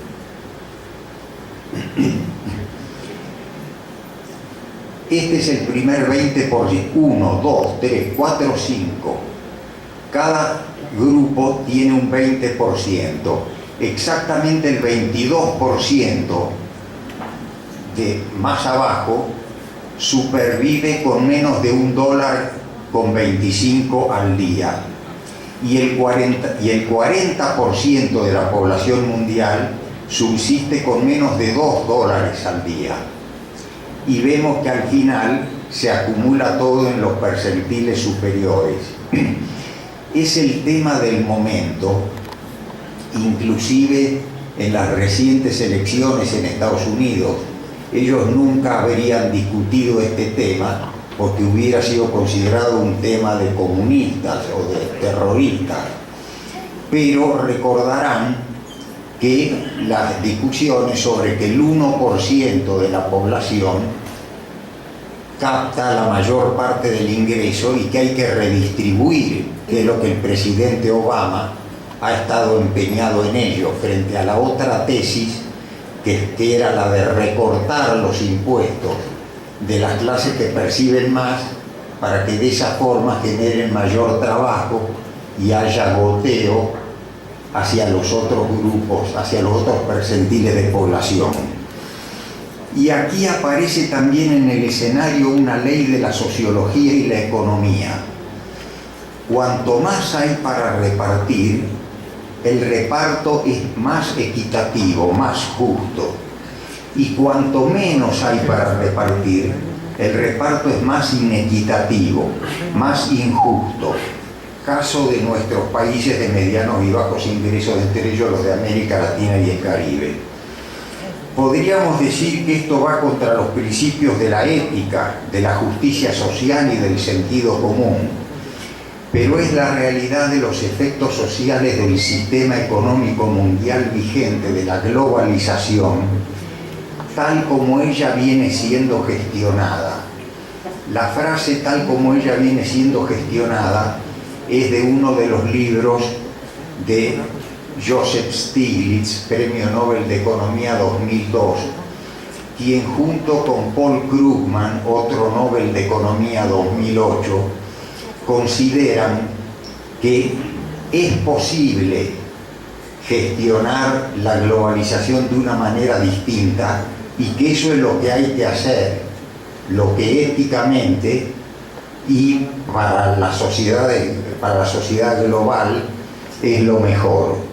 Este es el primer 20%, 1, 2, 3, 4, 5. Cada grupo tiene un 20%. Exactamente el 22% de más abajo supervive con menos de $1,25 al día. Y el 40% de la población mundial subsiste con menos de $2 al día. Y vemos que al final se acumula todo en los percentiles superiores. Es el tema del momento, inclusive en las recientes elecciones en Estados Unidos. Ellos nunca habrían discutido este tema porque hubiera sido considerado un tema de comunistas o de terroristas. Pero recordarán que las discusiones sobre que el 1% de la población capta la mayor parte del ingreso y que hay que redistribuir, que es lo que el presidente Obama ha estado empeñado en ello, frente a la otra tesis que era la de recortar los impuestos de las clases que perciben más para que de esa forma generen mayor trabajo y haya goteo hacia los otros grupos, hacia los otros percentiles de población. Y aquí aparece también en el escenario una ley de la sociología y la economía. Cuanto más hay para repartir, el reparto es más equitativo, más justo. Y cuanto menos hay para repartir, el reparto es más inequitativo, más injusto. Caso de nuestros países de medianos y bajos ingresos, entre ellos los de América Latina y el Caribe. Podríamos decir que esto va contra los principios de la ética, de la justicia social y del sentido común, pero es la realidad de los efectos sociales del sistema económico mundial vigente, de la globalización, tal como ella viene siendo gestionada. La frase "tal como ella viene siendo gestionada" es de uno de los libros de Joseph Stiglitz, Premio Nobel de Economía 2002, quien junto con Paul Krugman, otro Nobel de Economía 2008, consideran que es posible gestionar la globalización de una manera distinta y que eso es lo que hay que hacer, lo que éticamente y para la sociedad global es lo mejor.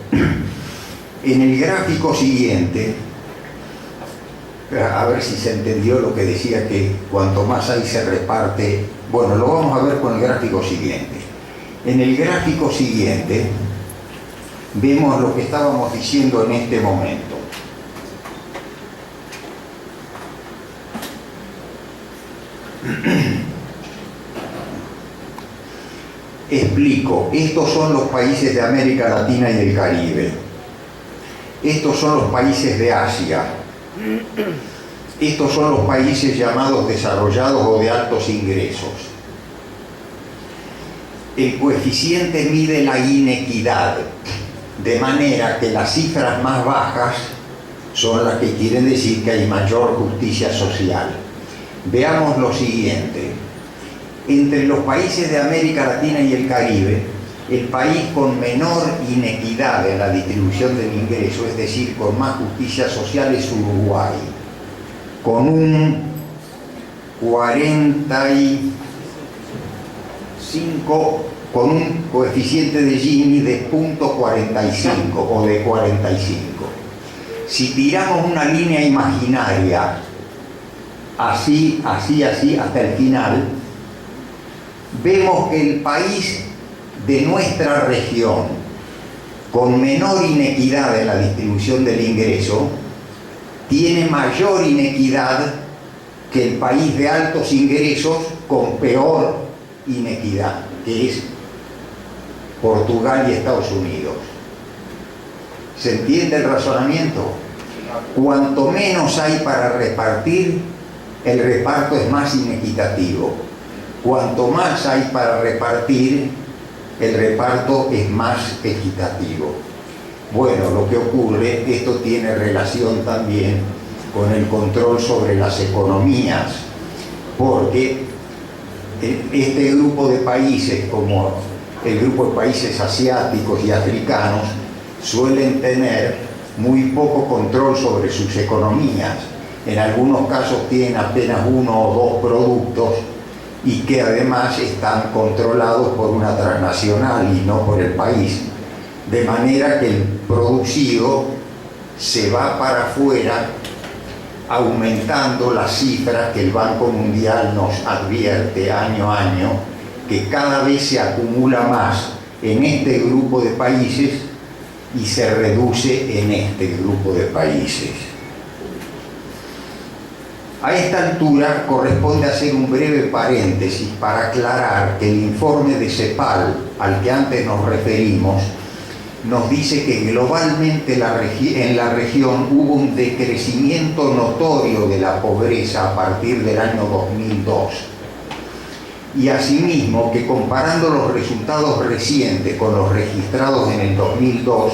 En el gráfico siguiente, a ver si se entendió lo que decía, que cuanto más hay se reparte. Bueno, lo vamos a ver con el gráfico siguiente. En el gráfico siguiente vemos lo que estábamos diciendo en este momento. Explico, estos son los países de América Latina y del Caribe. Estos son los países de Asia. Estos son los países llamados desarrollados o de altos ingresos. El coeficiente mide la inequidad, de manera que las cifras más bajas son las que quieren decir que hay mayor justicia social. Veamos lo siguiente. Entre los países de América Latina y el Caribe, el país con menor inequidad en la distribución del ingreso, es decir, con más justicia social, es Uruguay, con un 45, con un coeficiente de Gini de 0.45 o de 45. Si tiramos una línea imaginaria así hasta el final, vemos que el país de nuestra región con menor inequidad en la distribución del ingreso tiene mayor inequidad que el país de altos ingresos con peor inequidad, que es Portugal y Estados Unidos. ¿Se entiende el razonamiento? Cuanto menos hay para repartir, el reparto es más inequitativo. Cuanto más hay para repartir, el reparto es más equitativo. Bueno, lo que ocurre, esto tiene relación también con el control sobre las economías, porque este grupo de países, como el grupo de países asiáticos y africanos, suelen tener muy poco control sobre sus economías. En algunos casos tienen apenas uno o dos productos y que además están controlados por una transnacional y no por el país. De manera que el producido se va para afuera, aumentando las cifras que el Banco Mundial nos advierte año a año, que cada vez se acumula más en este grupo de países y se reduce en este grupo de países. A esta altura corresponde hacer un breve paréntesis para aclarar que el informe de CEPAL, al que antes nos referimos, nos dice que globalmente en la región hubo un decrecimiento notorio de la pobreza a partir del año 2002. Y asimismo que comparando los resultados recientes con los registrados en el 2002,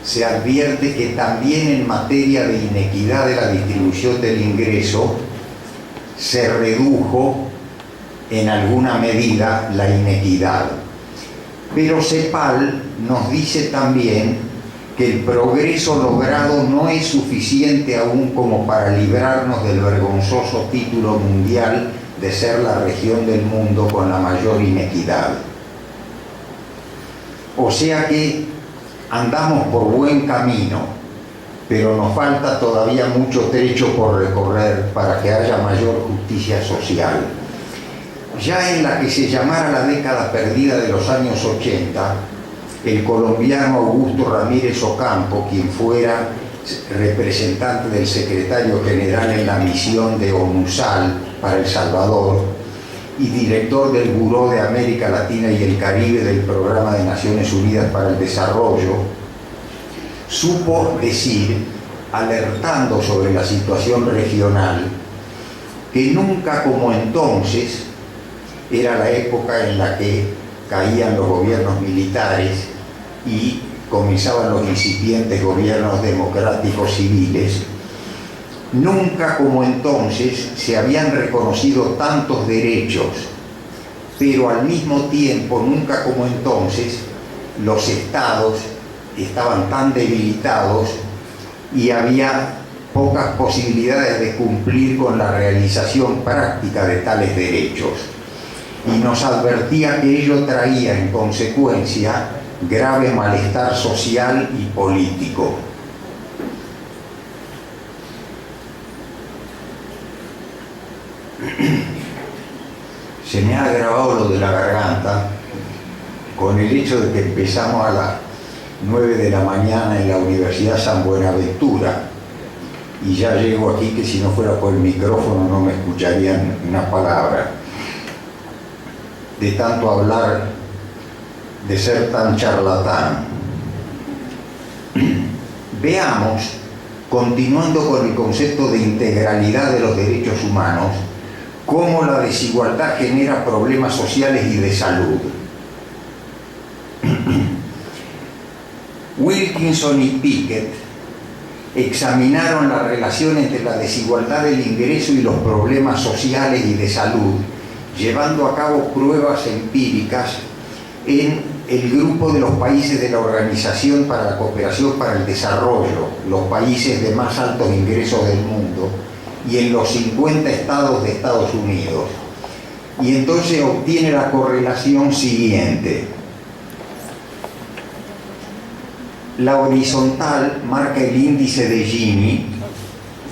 se advierte que también en materia de inequidad de la distribución del ingreso se redujo en alguna medida la inequidad. Pero CEPAL nos dice también que el progreso logrado no es suficiente aún como para librarnos del vergonzoso título mundial de ser la región del mundo con la mayor inequidad. O sea que andamos por buen camino, pero nos falta todavía mucho trecho por recorrer para que haya mayor justicia social. Ya en la que se llamara la década perdida de los años 80, el colombiano Augusto Ramírez Ocampo, quien fuera representante del secretario general en la misión de ONUSAL para El Salvador y director del Buró de América Latina y el Caribe del Programa de Naciones Unidas para el Desarrollo, supo decir, alertando sobre la situación regional, que nunca como entonces era la época en la que caían los gobiernos militares y comenzaban los incipientes gobiernos democráticos civiles. Nunca como entonces se habían reconocido tantos derechos, pero al mismo tiempo, nunca como entonces, los estados estaban tan debilitados y había pocas posibilidades de cumplir con la realización práctica de tales derechos. Y nos advertía que ello traía en consecuencia grave malestar social y político. Se me ha agravado lo de la garganta con el hecho de que empezamos a las 9 de la mañana en la Universidad San Buenaventura y ya llego aquí que si no fuera por el micrófono no me escucharían una palabra. De tanto hablar, de ser tan charlatán. Veamos, continuando con el concepto de integralidad de los derechos humanos, cómo la desigualdad genera problemas sociales y de salud. Wilkinson y Pickett examinaron la relación entre la desigualdad del ingreso y los problemas sociales y de salud, llevando a cabo pruebas empíricas en el grupo de los países de la Organización para la Cooperación para el Desarrollo, los países de más altos ingresos del mundo, y en los 50 estados de Estados Unidos. Y entonces obtiene la correlación siguiente. La horizontal marca el índice de Gini,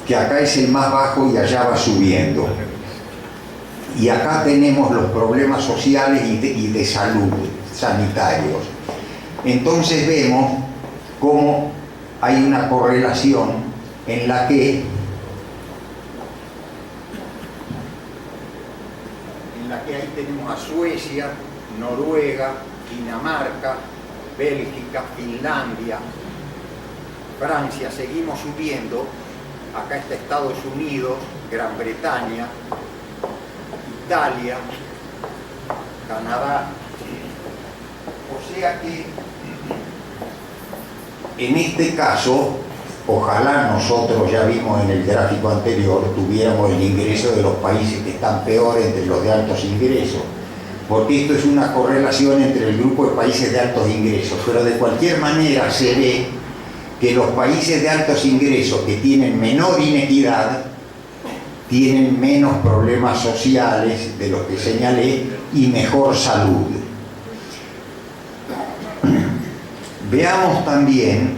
que acá es el más bajo y allá va subiendo. Y acá tenemos los problemas sociales y de salud, sanitarios. Entonces vemos cómo hay una correlación en la que ahí tenemos a Suecia, Noruega, Dinamarca, Bélgica, Finlandia, Francia, seguimos subiendo, acá está Estados Unidos, Gran Bretaña, Italia, Canadá. O sea que en este caso, ojalá nosotros, ya vimos en el gráfico anterior, tuviéramos el ingreso de los países que están peores entre los de altos ingresos, porque esto es una correlación entre el grupo de países de altos ingresos, pero de cualquier manera se ve que los países de altos ingresos que tienen menor inequidad tienen menos problemas sociales de los que señalé y mejor salud. Veamos también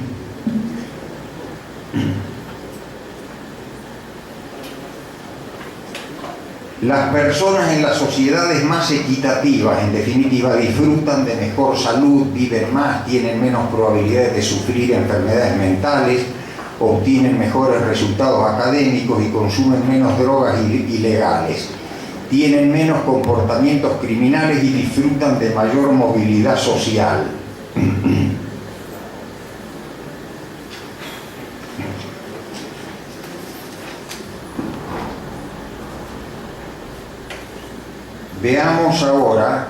las personas en las sociedades más equitativas, en definitiva, disfrutan de mejor salud, viven más, tienen menos probabilidades de sufrir enfermedades mentales, obtienen mejores resultados académicos y consumen menos drogas ilegales, tienen menos comportamientos criminales y disfrutan de mayor movilidad social. Veamos ahora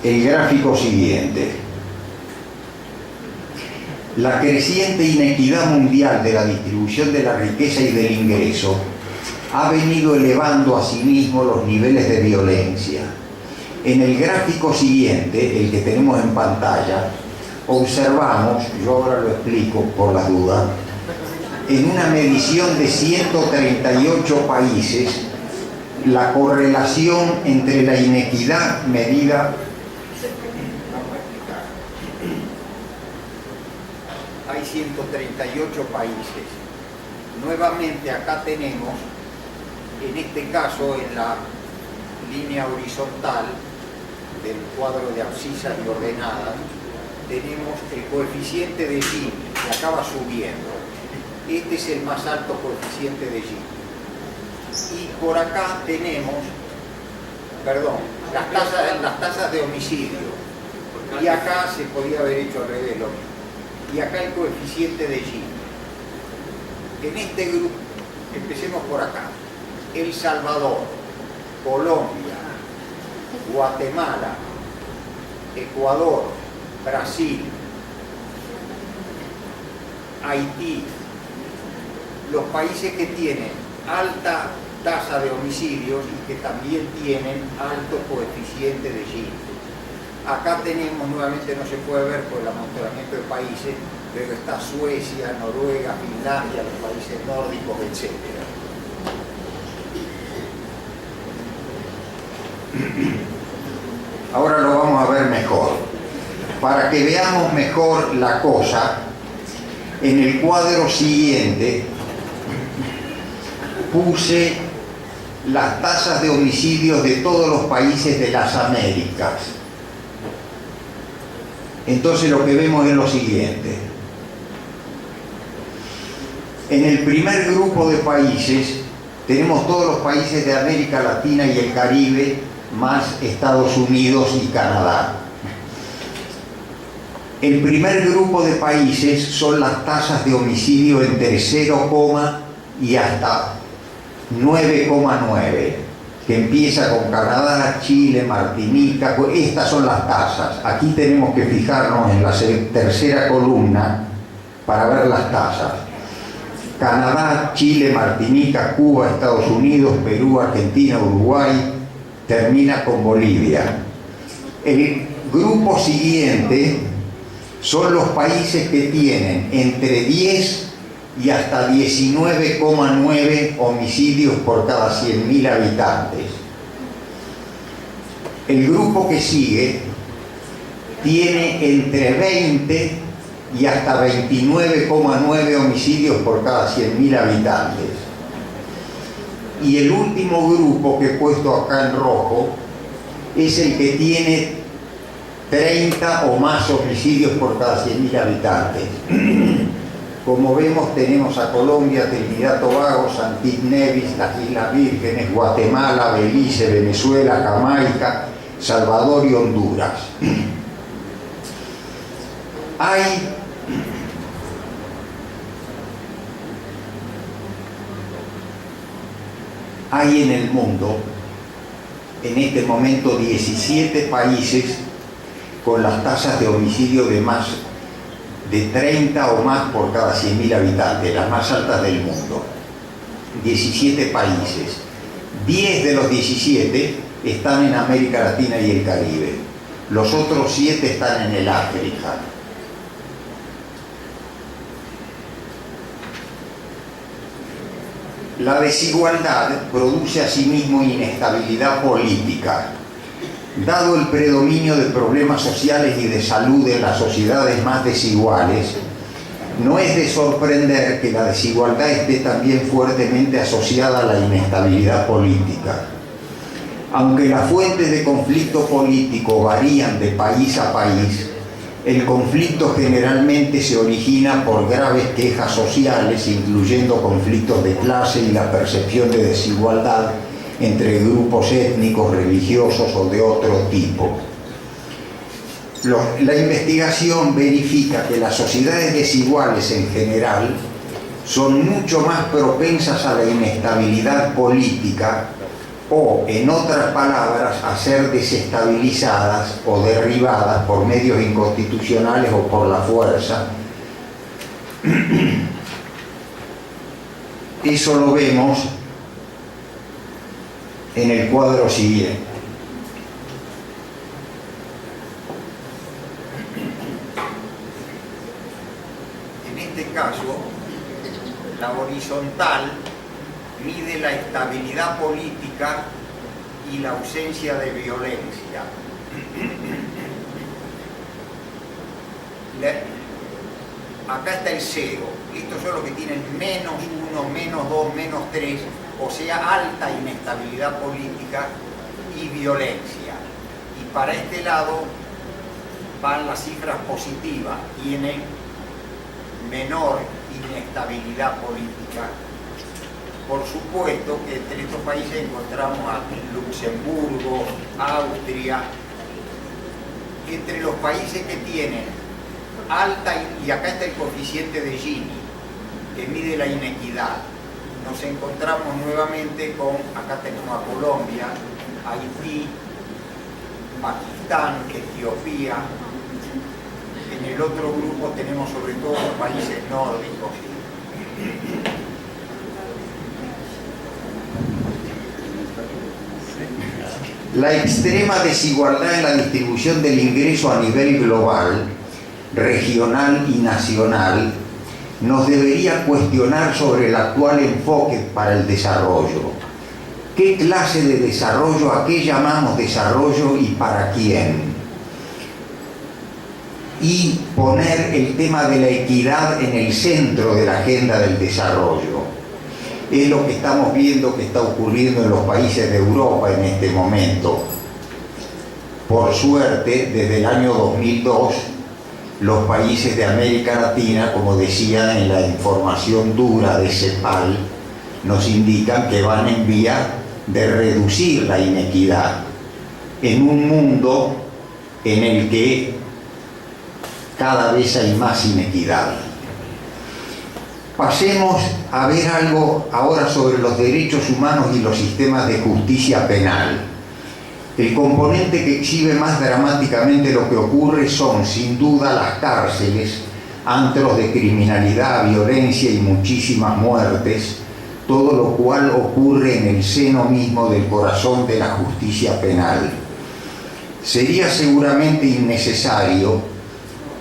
el gráfico siguiente. La creciente inequidad mundial de la distribución de la riqueza y del ingreso ha venido elevando asimismo los niveles de violencia. En el gráfico siguiente, el que tenemos en pantalla, observamos, yo ahora lo explico por las dudas, en una medición de 138 países, la correlación entre la inequidad medida hay 138 países. Nuevamente acá tenemos, en este caso en la línea horizontal del cuadro de abscisas y ordenadas, tenemos el coeficiente de Gini, que acaba subiendo. Este es el más alto coeficiente de Gini. Y por acá tenemos, las tasas de homicidio. Y acá se podía haber hecho al revés lo mismo. Y acá el coeficiente de Gini. En este grupo, empecemos por acá. El Salvador, Colombia, Guatemala, Ecuador, Brasil, Haití, los países que tienen alta tasa de homicidios y que también tienen alto coeficiente de Gini. Acá tenemos, nuevamente no se puede ver por el amontonamiento de países, pero está Suecia, Noruega, Finlandia, los países nórdicos, etc. Ahora lo vamos a ver mejor. Para que veamos mejor la cosa, en el cuadro siguiente puse las tasas de homicidios de todos los países de las Américas. Entonces lo que vemos es lo siguiente. En el primer grupo de países tenemos todos los países de América Latina y el Caribe, más Estados Unidos y Canadá. El primer grupo de países son las tasas de homicidio entre 0, y hasta 9,9, que empieza con Canadá, Chile, Martinica. Estas son las tasas. Aquí tenemos que fijarnos en la tercera columna para ver las tasas. Canadá, Chile, Martinica, Cuba, Estados Unidos, Perú, Argentina, Uruguay, termina con Bolivia. El grupo siguiente son los países que tienen entre 10 y hasta 19,9 homicidios por cada 100.000 habitantes. El grupo que sigue tiene entre 20 y hasta 29,9 homicidios por cada 100.000 habitantes. Y el último grupo que he puesto acá en rojo es el que tiene 30 o más homicidios por cada 100.000 habitantes. Como vemos, tenemos a Colombia, Trinidad, Tobago, Santis Nevis, las Islas Vírgenes, Guatemala, Belice, Venezuela, Jamaica, Salvador y Honduras. Hay en el mundo, en este momento, 17 países con las tasas de homicidio de más de 30 o más por cada 100.000 habitantes, las más altas del mundo. 17 países. 10 de los 17 están en América Latina y el Caribe. Los otros 7 están en el África. La desigualdad produce asimismo inestabilidad política. Dado el predominio de problemas sociales y de salud en las sociedades más desiguales, no es de sorprender que la desigualdad esté también fuertemente asociada a la inestabilidad política. Aunque las fuentes de conflicto político varían de país a país, el conflicto generalmente se origina por graves quejas sociales, incluyendo conflictos de clase y la percepción de desigualdad entre grupos étnicos, religiosos o de otro tipo. La investigación verifica que las sociedades desiguales en general son mucho más propensas a la inestabilidad política o, en otras palabras, a ser desestabilizadas o derribadas por medios inconstitucionales o por la fuerza. Eso lo vemos en el cuadro siguiente. En este caso, la horizontal mide la estabilidad política y la ausencia de violencia. Acá está el cero. Estos son los que tienen -1, -2, -3, o sea, alta inestabilidad política y violencia. Y para este lado van las cifras positivas, tienen menor inestabilidad política. Por supuesto que entre estos países encontramos a Luxemburgo, Austria. Entre los países que tienen alta, y acá está el coeficiente de Gini, que mide la inequidad, nos encontramos nuevamente con, acá tenemos a Colombia, Haití, Pakistán, Etiopía. En el otro grupo tenemos sobre todo los países nórdicos. La extrema desigualdad en la distribución del ingreso a nivel global, regional y nacional, nos debería cuestionar sobre el actual enfoque para el desarrollo. ¿Qué clase de desarrollo, a qué llamamos desarrollo y para quién? Y poner el tema de la equidad en el centro de la agenda del desarrollo. Es lo que estamos viendo que está ocurriendo en los países de Europa en este momento. Por suerte, desde el año 2002, los países de América Latina, como decía en la información dura de CEPAL, nos indican que van en vía de reducir la inequidad en un mundo en el que cada vez hay más inequidad. Pasemos a ver algo ahora sobre los derechos humanos y los sistemas de justicia penal. El componente que exhibe más dramáticamente lo que ocurre son, sin duda, las cárceles, antros de criminalidad, violencia y muchísimas muertes, todo lo cual ocurre en el seno mismo del corazón de la justicia penal. Sería seguramente innecesario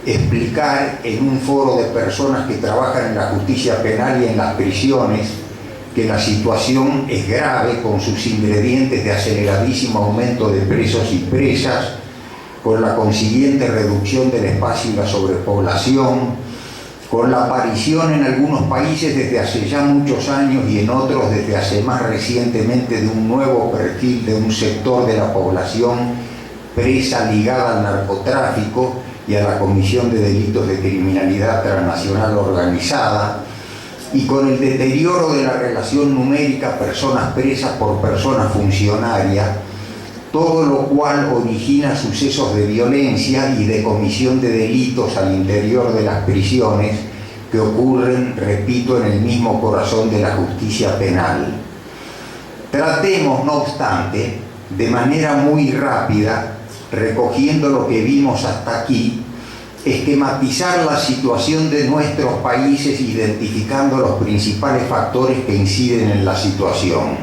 explicar en un foro de personas que trabajan en la justicia penal y en las prisiones que la situación es grave, con sus ingredientes de aceleradísimo aumento de presos y presas, con la consiguiente reducción del espacio y la sobrepoblación, con la aparición en algunos países desde hace ya muchos años y en otros desde hace más recientemente de un nuevo perfil de un sector de la población presa ligada al narcotráfico y a la comisión de delitos de criminalidad transnacional organizada, y con el deterioro de la relación numérica personas presas por personas funcionarias, todo lo cual origina sucesos de violencia y de comisión de delitos al interior de las prisiones que ocurren, repito, en el mismo corazón de la justicia penal. Tratemos, no obstante, de manera muy rápida, recogiendo lo que vimos hasta aquí, esquematizar la situación de nuestros países identificando los principales factores que inciden en la situación.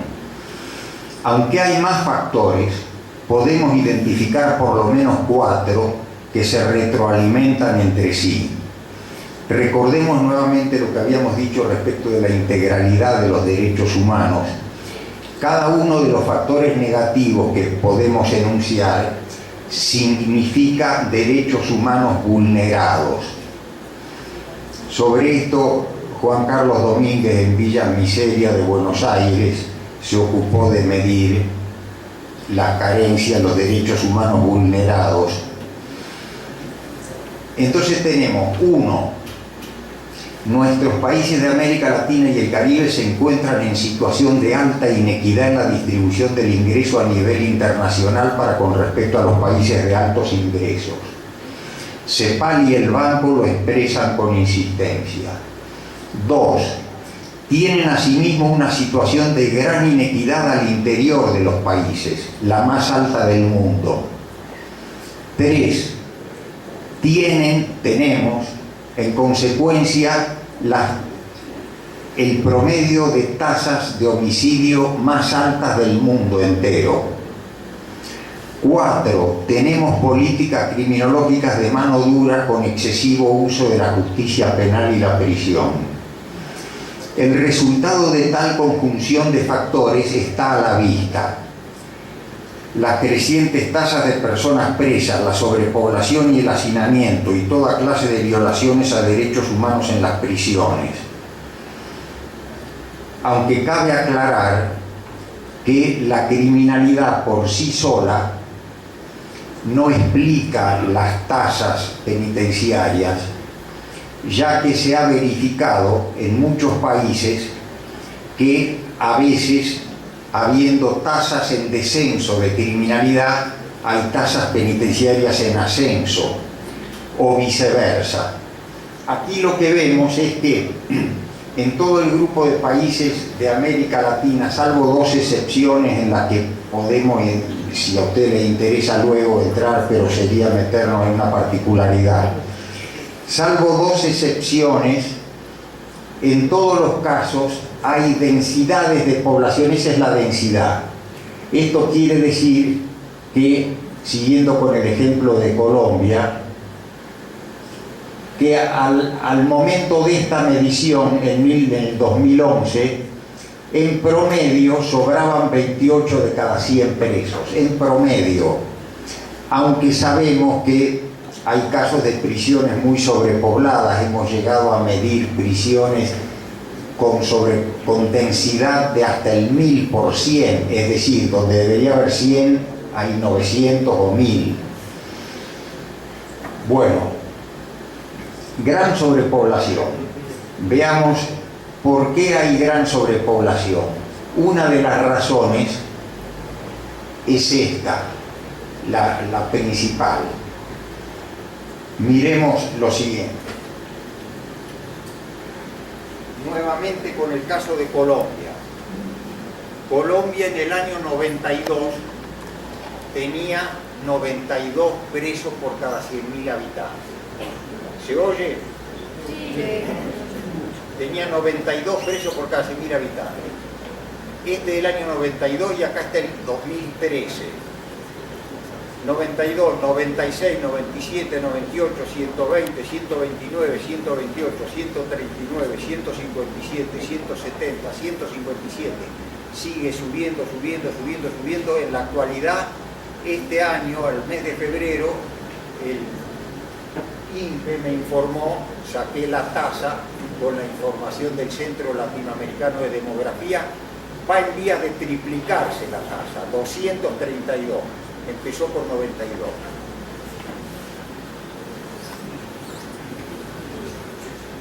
Aunque hay más factores, podemos identificar por lo menos 4 que se retroalimentan entre sí. Recordemos nuevamente lo que habíamos dicho respecto de la integralidad de los derechos humanos. Cada uno de los factores negativos que podemos enunciar significa derechos humanos vulnerados. Sobre esto, Juan Carlos Domínguez en Villa Miseria de Buenos Aires se ocupó de medir la carencia de los derechos humanos vulnerados. Entonces tenemos, 1, nuestros países de América Latina y el Caribe se encuentran en situación de alta inequidad en la distribución del ingreso a nivel internacional para con respecto a los países de altos ingresos. CEPAL y el Banco lo expresan con insistencia. 2, tienen asimismo una situación de gran inequidad al interior de los países, la más alta del mundo. 3. Tenemos, en consecuencia, el promedio de tasas de homicidio más altas del mundo entero. 4. Tenemos políticas criminológicas de mano dura con excesivo uso de la justicia penal y la prisión. El resultado de tal conjunción de factores está a la vista. Las crecientes tasas de personas presas, la sobrepoblación y el hacinamiento y toda clase de violaciones a derechos humanos en las prisiones. Aunque cabe aclarar que la criminalidad por sí sola no explica las tasas penitenciarias, ya que se ha verificado en muchos países que a veces, habiendo tasas en descenso de criminalidad, hay tasas penitenciarias en ascenso, o viceversa. Aquí lo que vemos es que en todo el grupo de países de América Latina, salvo 2 excepciones en las que podemos, si a usted le interesa luego entrar, pero sería meternos en una particularidad, salvo 2 excepciones, en todos los casos hay densidades de población, esa es la densidad. Esto quiere decir que, siguiendo con el ejemplo de Colombia, que al momento de esta medición, en el 2011, en promedio sobraban 28 de cada 100 presos, en promedio, aunque sabemos que hay casos de prisiones muy sobrepobladas, hemos llegado a medir prisiones con densidad de hasta el 1000%, es decir, donde debería haber 100, hay 900 o 1000. Bueno, gran sobrepoblación. Veamos por qué hay gran sobrepoblación. Una de las razones es esta, la principal. Miremos lo siguiente. Nuevamente con el caso de Colombia. Colombia en el año 92 tenía 92 presos por cada 100.000 habitantes. ¿Se oye? Sí. Tenía 92 presos por cada 100.000 habitantes. Este es el año 92 y acá está el 2013. 92, 96, 97, 98, 120, 129, 128, 139, 157, 170, 157. Sigue subiendo, subiendo, subiendo, subiendo. En la actualidad, este año, al mes de febrero, el INPE me informó, saqué la tasa con la información del Centro Latinoamericano de Demografía, va en vías de triplicarse la tasa, 232. Empezó por 92.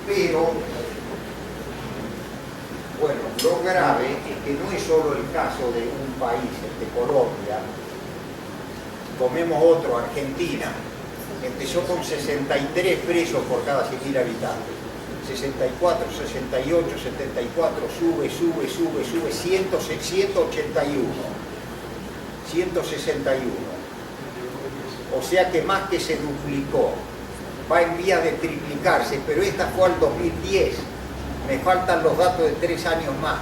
Pero, bueno, lo grave es que no es solo el caso de un país, de Colombia. Tomemos otro, Argentina. Empezó con 63 presos por cada 100.000 habitantes. 64, 68, 74, sube, 181. 161, o sea que más que se duplicó, va en vía de triplicarse, pero esta fue al 2010, me faltan los datos de 3 años más,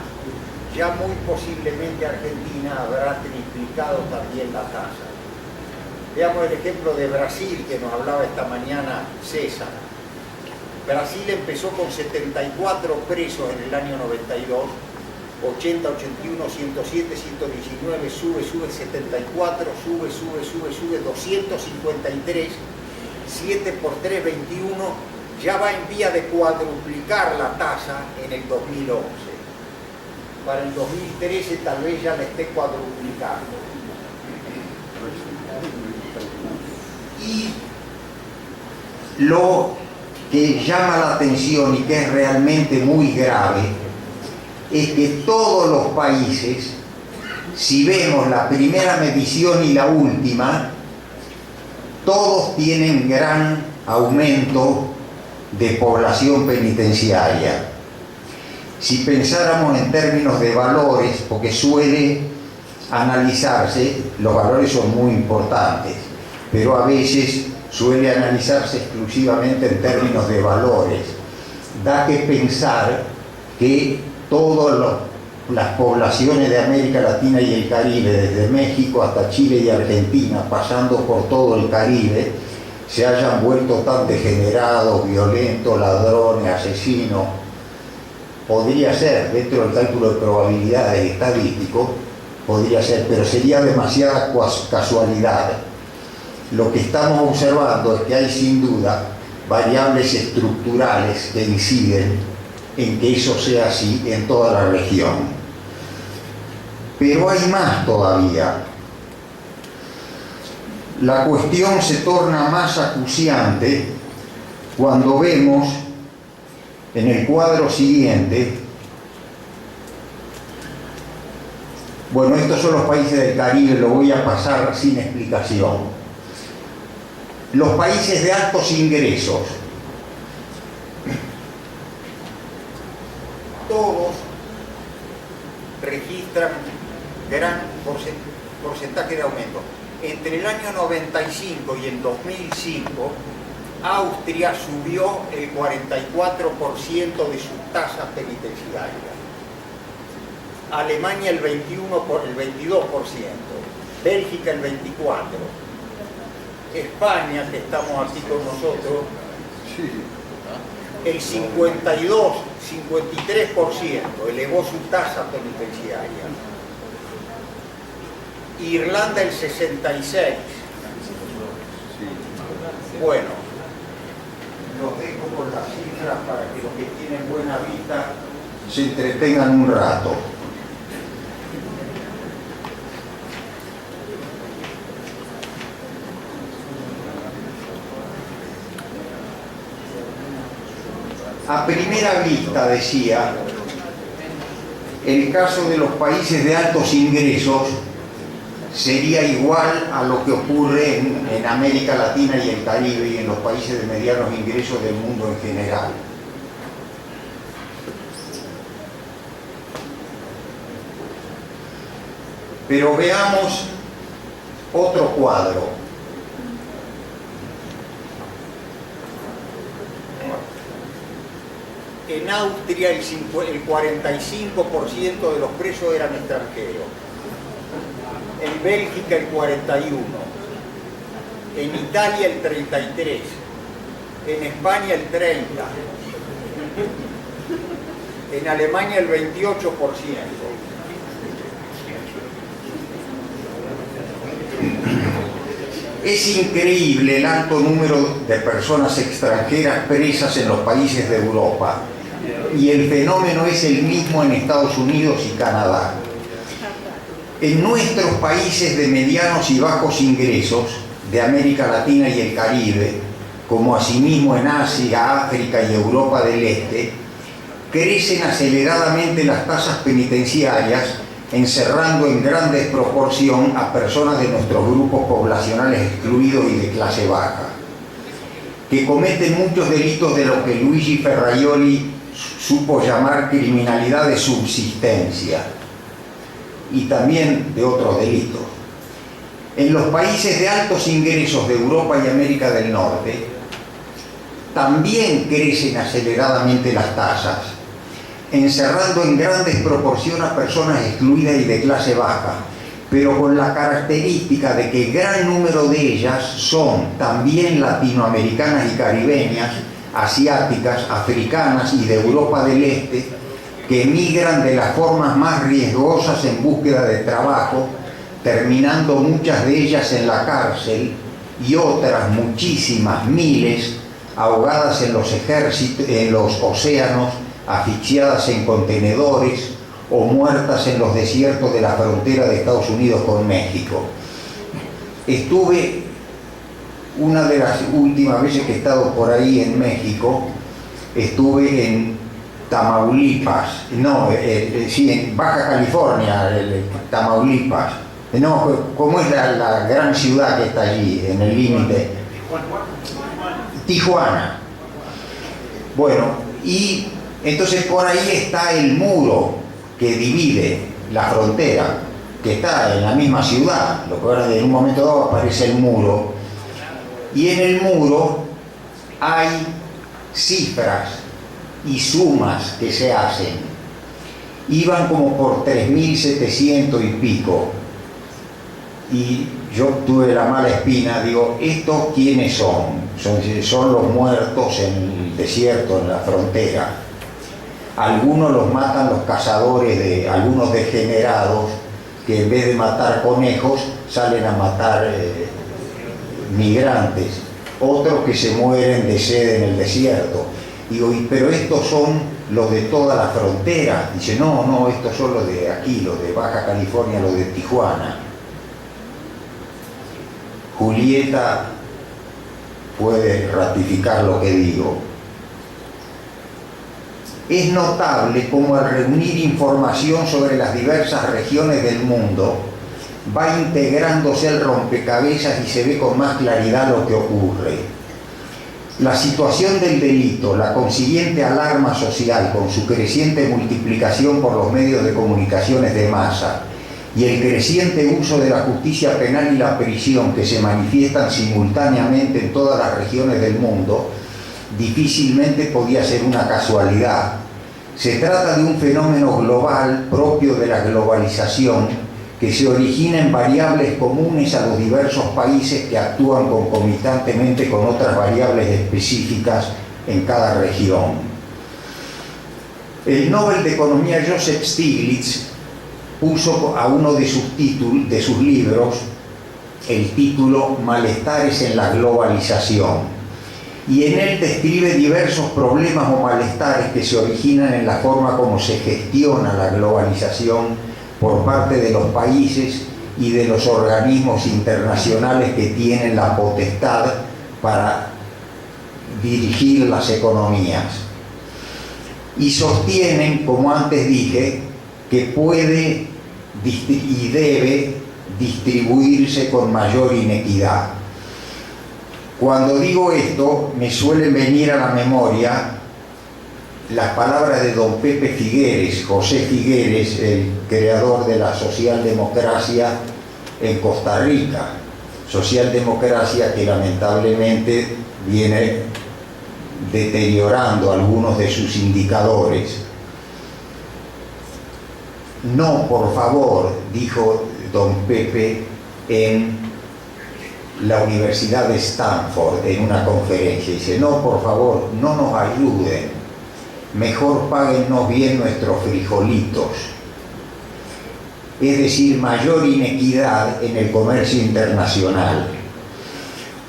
ya muy posiblemente Argentina habrá triplicado también la tasa. Veamos el ejemplo de Brasil, que nos hablaba esta mañana César. Brasil empezó con 74 presos en el año 92, 80, 81, 107, 119, sube, 74, sube, 253, 7 por 3, 21, ya va en vía de cuadruplicar la tasa en el 2011. Para el 2013 tal vez ya la esté cuadruplicando. Y lo que llama la atención y que es realmente muy grave es que todos los países, si vemos la primera medición y la última, todos tienen gran aumento de población penitenciaria. Si pensáramos en términos de valores, porque suele analizarse, los valores son muy importantes, pero a veces suele analizarse exclusivamente en términos de valores. Da que pensar que todas las poblaciones de América Latina y el Caribe, desde México hasta Chile y Argentina, pasando por todo el Caribe, se hayan vuelto tan degenerados, violentos, ladrones, asesinos. Podría ser, dentro del cálculo de probabilidades estadístico, podría ser, pero sería demasiada casualidad. Lo que estamos observando es que hay sin duda variables estructurales que inciden en que eso sea así en toda la región. Pero hay más todavía. La cuestión se torna más acuciante cuando vemos en el cuadro siguiente, bueno, estos son los países del Caribe, lo voy a pasar sin explicación. Los países de altos ingresos, todos registran gran porcentaje de aumento. Entre el año 95 y el 2005, Austria subió el 44% de sus tasas penitenciarias. Alemania el 22%, Bélgica el 24%. España, que estamos aquí con nosotros, el 52, 53% elevó su tasa penitenciaria. Irlanda el 66%. Bueno, los dejo con las cifras para que los que tienen buena vista se entretengan un rato. A primera vista, decía, el caso de los países de altos ingresos sería igual a lo que ocurre en América Latina y el Caribe y en los países de medianos ingresos del mundo en general. Pero veamos otro cuadro. En Austria el 45% de los presos eran extranjeros. En Bélgica el 41%. En Italia el 33%. En España el 30%. En Alemania el 28%. Es increíble el alto número de personas extranjeras presas en los países de Europa. Y el fenómeno es el mismo en Estados Unidos y Canadá. En nuestros países de medianos y bajos ingresos, de América Latina y el Caribe, como asimismo en Asia, África y Europa del Este, crecen aceleradamente las tasas penitenciarias, encerrando en gran desproporción a personas de nuestros grupos poblacionales excluidos y de clase baja, que cometen muchos delitos de lo que Luigi Ferraioli supo llamar criminalidad de subsistencia, y también de otros delitos. En los países de altos ingresos de Europa y América del Norte también crecen aceleradamente las tasas, encerrando en gran desproporción a personas excluidas y de clase baja, pero con la característica de que gran número de ellas son también latinoamericanas y caribeñas, asiáticas, africanas y de Europa del Este, que emigran de las formas más riesgosas en búsqueda de trabajo, terminando muchas de ellas en la cárcel y otras muchísimas, miles, ahogadas en los ejércitos, en los océanos, asfixiadas en contenedores o muertas en los desiertos de la frontera de Estados Unidos con México. Estuve, una de las últimas veces que he estado por ahí en México, estuve en Tamaulipas, sí, en Baja California, Tamaulipas, ¿cómo es la gran ciudad que está allí, en el límite? Tijuana. Bueno, y Entonces por ahí está el muro que divide la frontera, que está en la misma ciudad, lo que ahora en un momento dado aparece el muro, y en el muro hay cifras y sumas que se hacen. Iban como por 3.700 y pico, y yo tuve la mala espina, digo, ¿estos quiénes son? Son los muertos en el desierto, en la frontera. Algunos los matan los cazadores, algunos degenerados, que en vez de matar conejos salen a matar migrantes, otros que se mueren de sed en el desierto. Digo, pero estos son los de toda la frontera. Dice, no, estos son los de aquí, los de Baja California, los de Tijuana. Julieta puede ratificar lo que digo. Es notable cómo al reunir información sobre las diversas regiones del mundo va integrándose el rompecabezas y se ve con más claridad lo que ocurre. La situación del delito, la consiguiente alarma social con su creciente multiplicación por los medios de comunicaciones de masa y el creciente uso de la justicia penal y la prisión que se manifiestan simultáneamente en todas las regiones del mundo, difícilmente podía ser una casualidad. Se trata de un fenómeno global propio de la globalización que se origina en variables comunes a los diversos países que actúan concomitantemente con otras variables específicas en cada región. El Nobel de Economía Joseph Stiglitz puso a uno de sus libros el título Malestares en la globalización, y en él describe diversos problemas o malestares que se originan en la forma como se gestiona la globalización por parte de los países y de los organismos internacionales que tienen la potestad para dirigir las economías. Y sostienen, como antes dije, que puede y debe distribuirse con mayor inequidad. Cuando digo esto, me suelen venir a la memoria las palabras de don Pepe Figueres, José Figueres, el creador de la socialdemocracia en Costa Rica. Socialdemocracia que lamentablemente viene deteriorando algunos de sus indicadores. No, por favor, dijo don Pepe en la Universidad de Stanford en una conferencia, dice, no, por favor, no nos ayuden, mejor páguennos bien nuestros frijolitos. Es decir, mayor inequidad en el comercio internacional.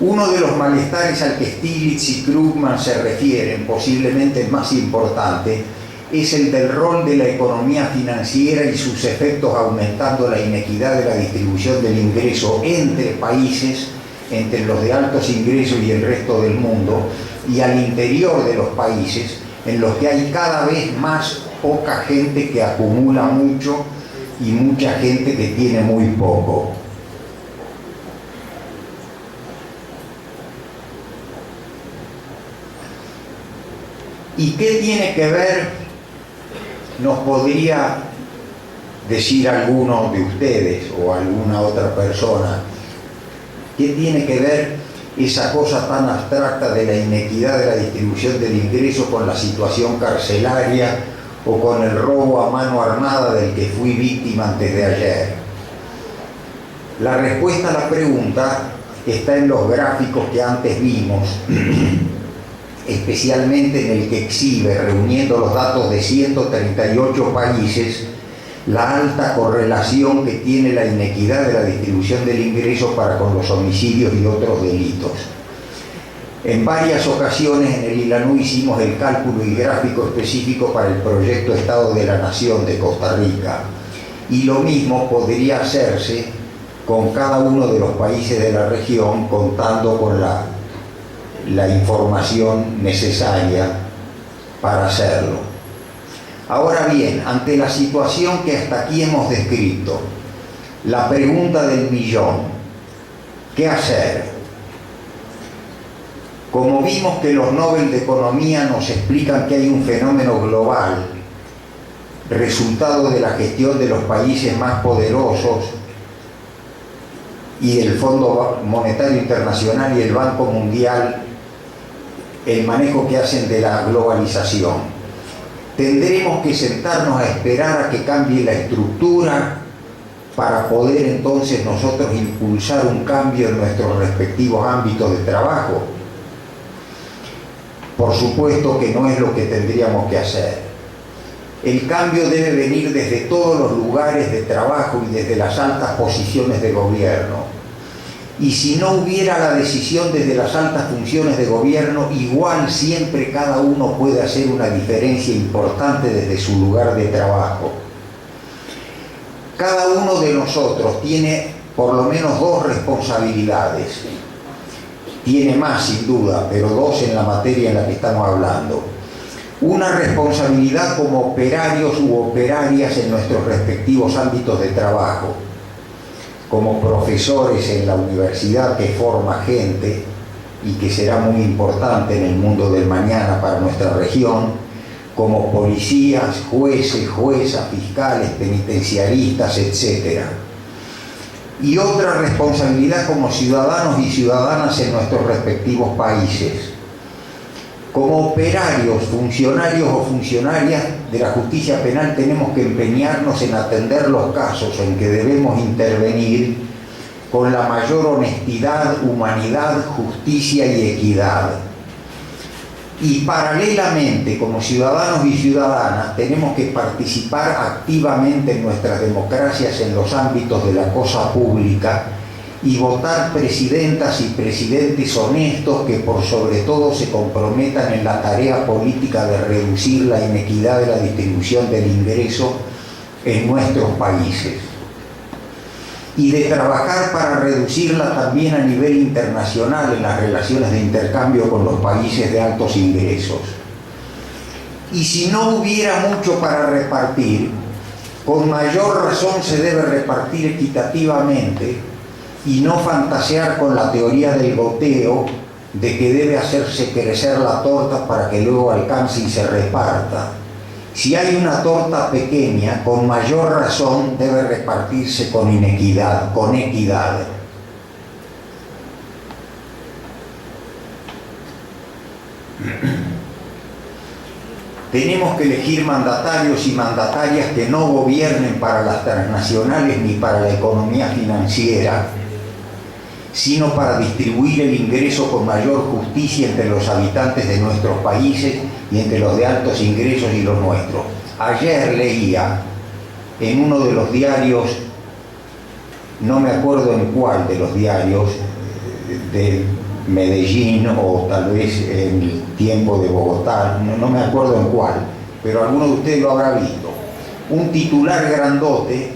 Uno de los malestares al que Stiglitz y Krugman se refieren, posiblemente el más importante, es el del rol de la economía financiera y sus efectos aumentando la inequidad de la distribución del ingreso entre países, entre los de altos ingresos y el resto del mundo, y al interior de los países, en los que hay cada vez más poca gente que acumula mucho y mucha gente que tiene muy poco. ¿Y qué tiene que ver? Nos podría decir alguno de ustedes o alguna otra persona, ¿qué tiene que ver esa cosa tan abstracta de la inequidad de la distribución del ingreso con la situación carcelaria o con el robo a mano armada del que fui víctima antes de ayer? La respuesta a la pregunta está en los gráficos que antes vimos, especialmente en el que exhibe, reuniendo los datos de 138 países, la alta correlación que tiene la inequidad de la distribución del ingreso para con los homicidios y otros delitos. En varias ocasiones en el ILANU hicimos el cálculo y gráfico específico para el proyecto Estado de la Nación de Costa Rica, y lo mismo podría hacerse con cada uno de los países de la región, contando con la información necesaria para hacerlo. Ahora bien, ante la situación que hasta aquí hemos descrito, la pregunta del millón, ¿qué hacer? Como vimos que los Nobel de Economía nos explican que hay un fenómeno global, resultado de la gestión de los países más poderosos y el Fondo Monetario Internacional y el Banco Mundial, el manejo que hacen de la globalización. Tendremos que sentarnos a esperar a que cambie la estructura para poder entonces nosotros impulsar un cambio en nuestros respectivos ámbitos de trabajo. Por supuesto que no es lo que tendríamos que hacer. El cambio debe venir desde todos los lugares de trabajo y desde las altas posiciones de gobierno. Y si no hubiera la decisión desde las altas funciones de gobierno, igual siempre cada uno puede hacer una diferencia importante desde su lugar de trabajo. Cada uno de nosotros tiene por lo menos dos responsabilidades. Tiene más sin duda, pero dos en la materia en la que estamos hablando. Una responsabilidad como operarios u operarias en nuestros respectivos ámbitos de trabajo, como profesores en la universidad que forma gente y que será muy importante en el mundo del mañana para nuestra región, como policías, jueces, juezas, fiscales, penitenciaristas, etc. Y otra responsabilidad como ciudadanos y ciudadanas en nuestros respectivos países. Como operarios, funcionarios o funcionarias de la justicia penal tenemos que empeñarnos en atender los casos en que debemos intervenir con la mayor honestidad, humanidad, justicia y equidad. Y paralelamente, como ciudadanos y ciudadanas, tenemos que participar activamente en nuestras democracias en los ámbitos de la cosa pública y votar presidentas y presidentes honestos que por sobre todo se comprometan en la tarea política de reducir la inequidad de la distribución del ingreso en nuestros países y de trabajar para reducirla también a nivel internacional en las relaciones de intercambio con los países de altos ingresos. Y si no hubiera mucho para repartir, con mayor razón se debe repartir equitativamente y no fantasear con la teoría del goteo de que debe hacerse crecer la torta para que luego alcance y se reparta. Si hay una torta pequeña, con mayor razón debe repartirse con inequidad, con equidad. Tenemos que elegir mandatarios y mandatarias que no gobiernen para las transnacionales ni para la economía financiera, sino para distribuir el ingreso con mayor justicia entre los habitantes de nuestros países y entre los de altos ingresos y los nuestros. Ayer leía en uno de los diarios, no me acuerdo en cuál de los diarios, de Medellín o tal vez en el Tiempo de Bogotá, no me acuerdo en cuál, pero alguno de ustedes lo habrá visto, un titular grandote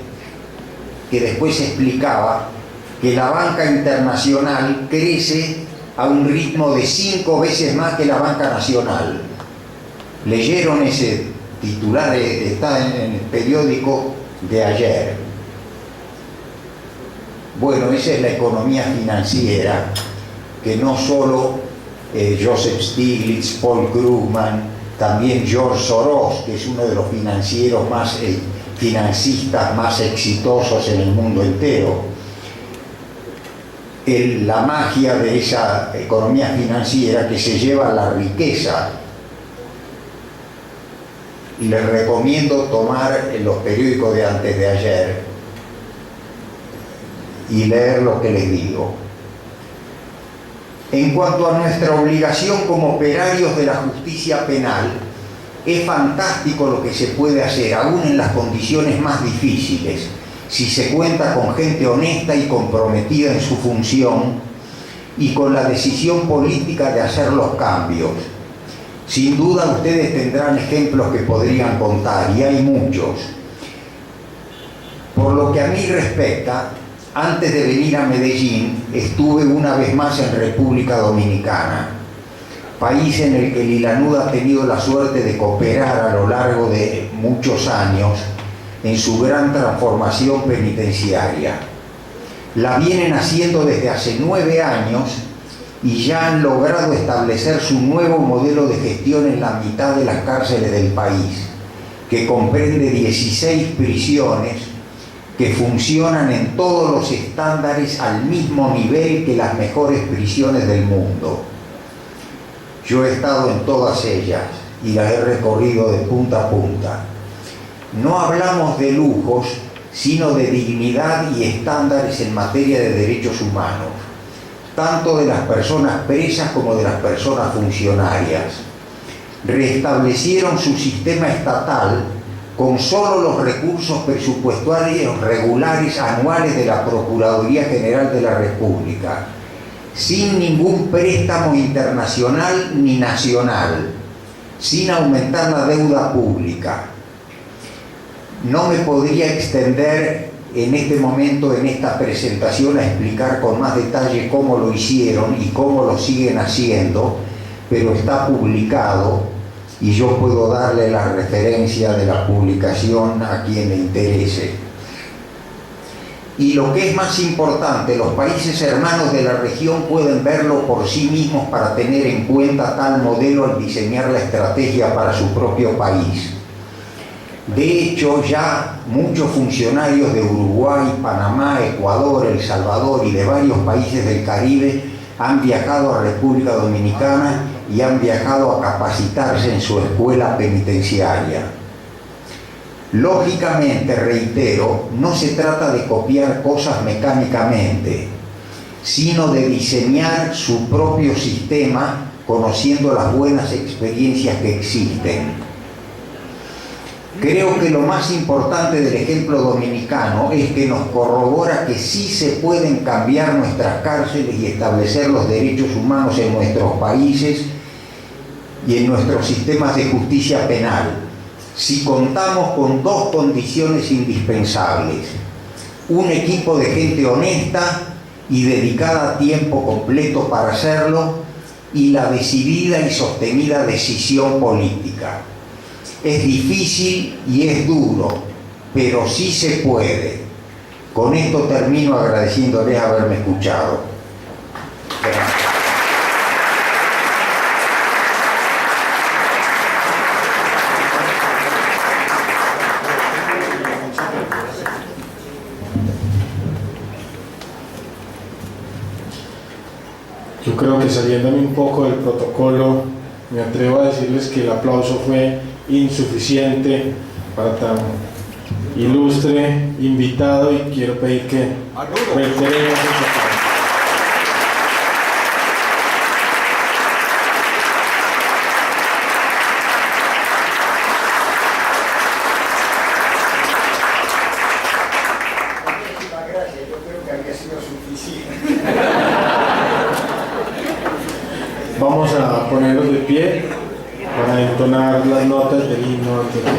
que después explicaba que la banca internacional crece a un ritmo de 5 veces más que la banca nacional. ¿Leyeron ese titular? Está en el periódico de ayer. Bueno, esa es la economía financiera que no solo Joseph Stiglitz, Paul Krugman, también George Soros, que es uno de los financieros más financistas más exitosos en el mundo entero. La magia de esa economía financiera que se lleva la riqueza. Y les recomiendo tomar los periódicos de antes de ayer y leer lo que les digo. En cuanto a nuestra obligación como operarios de la justicia penal, es fantástico lo que se puede hacer, aún en las condiciones más difíciles, si se cuenta con gente honesta y comprometida en su función y con la decisión política de hacer los cambios. Sin duda ustedes tendrán ejemplos que podrían contar, y hay muchos. Por lo que a mí respecta, antes de venir a Medellín, estuve una vez más en República Dominicana, país en el que Lilanud ha tenido la suerte de cooperar a lo largo de muchos años en su gran transformación penitenciaria. La vienen haciendo desde hace 9 años y ya han logrado establecer su nuevo modelo de gestión en la mitad de las cárceles del país, que comprende 16 prisiones que funcionan en todos los estándares al mismo nivel que las mejores prisiones del mundo. Yo he estado en todas ellas y las he recorrido de punta a punta. No hablamos de lujos, sino de dignidad y estándares en materia de derechos humanos, tanto de las personas presas como de las personas funcionarias. Restablecieron su sistema estatal con solo los recursos presupuestarios regulares anuales de la Procuraduría General de la República, sin ningún préstamo internacional ni nacional, sin aumentar la deuda pública. No me podría extender en este momento, en esta presentación, a explicar con más detalle cómo lo hicieron y cómo lo siguen haciendo, pero está publicado y yo puedo darle la referencia de la publicación a quien le interese. Y lo que es más importante, los países hermanos de la región pueden verlo por sí mismos para tener en cuenta tal modelo al diseñar la estrategia para su propio país. De hecho, ya muchos funcionarios de Uruguay, Panamá, Ecuador, El Salvador y de varios países del Caribe han viajado a República Dominicana y han viajado a capacitarse en su escuela penitenciaria. Lógicamente, reitero, no se trata de copiar cosas mecánicamente, sino de diseñar su propio sistema conociendo las buenas experiencias que existen. Creo que lo más importante del ejemplo dominicano es que nos corrobora que sí se pueden cambiar nuestras cárceles y establecer los derechos humanos en nuestros países y en nuestros sistemas de justicia penal, si contamos con dos condiciones indispensables: un equipo de gente honesta y dedicada a tiempo completo para hacerlo, y la decidida y sostenida decisión política. Es difícil y es duro, pero sí se puede. Con esto termino agradeciéndoles haberme escuchado. Gracias. Yo creo que saliéndome un poco del protocolo, me atrevo a decirles que el aplauso fue insuficiente para tan ilustre invitado y quiero pedir que reiteremos el aplauso. Muchísimas gracias, yo creo que había sido suficiente. Vamos a ponernos de pie para entonar las notas del himno antes de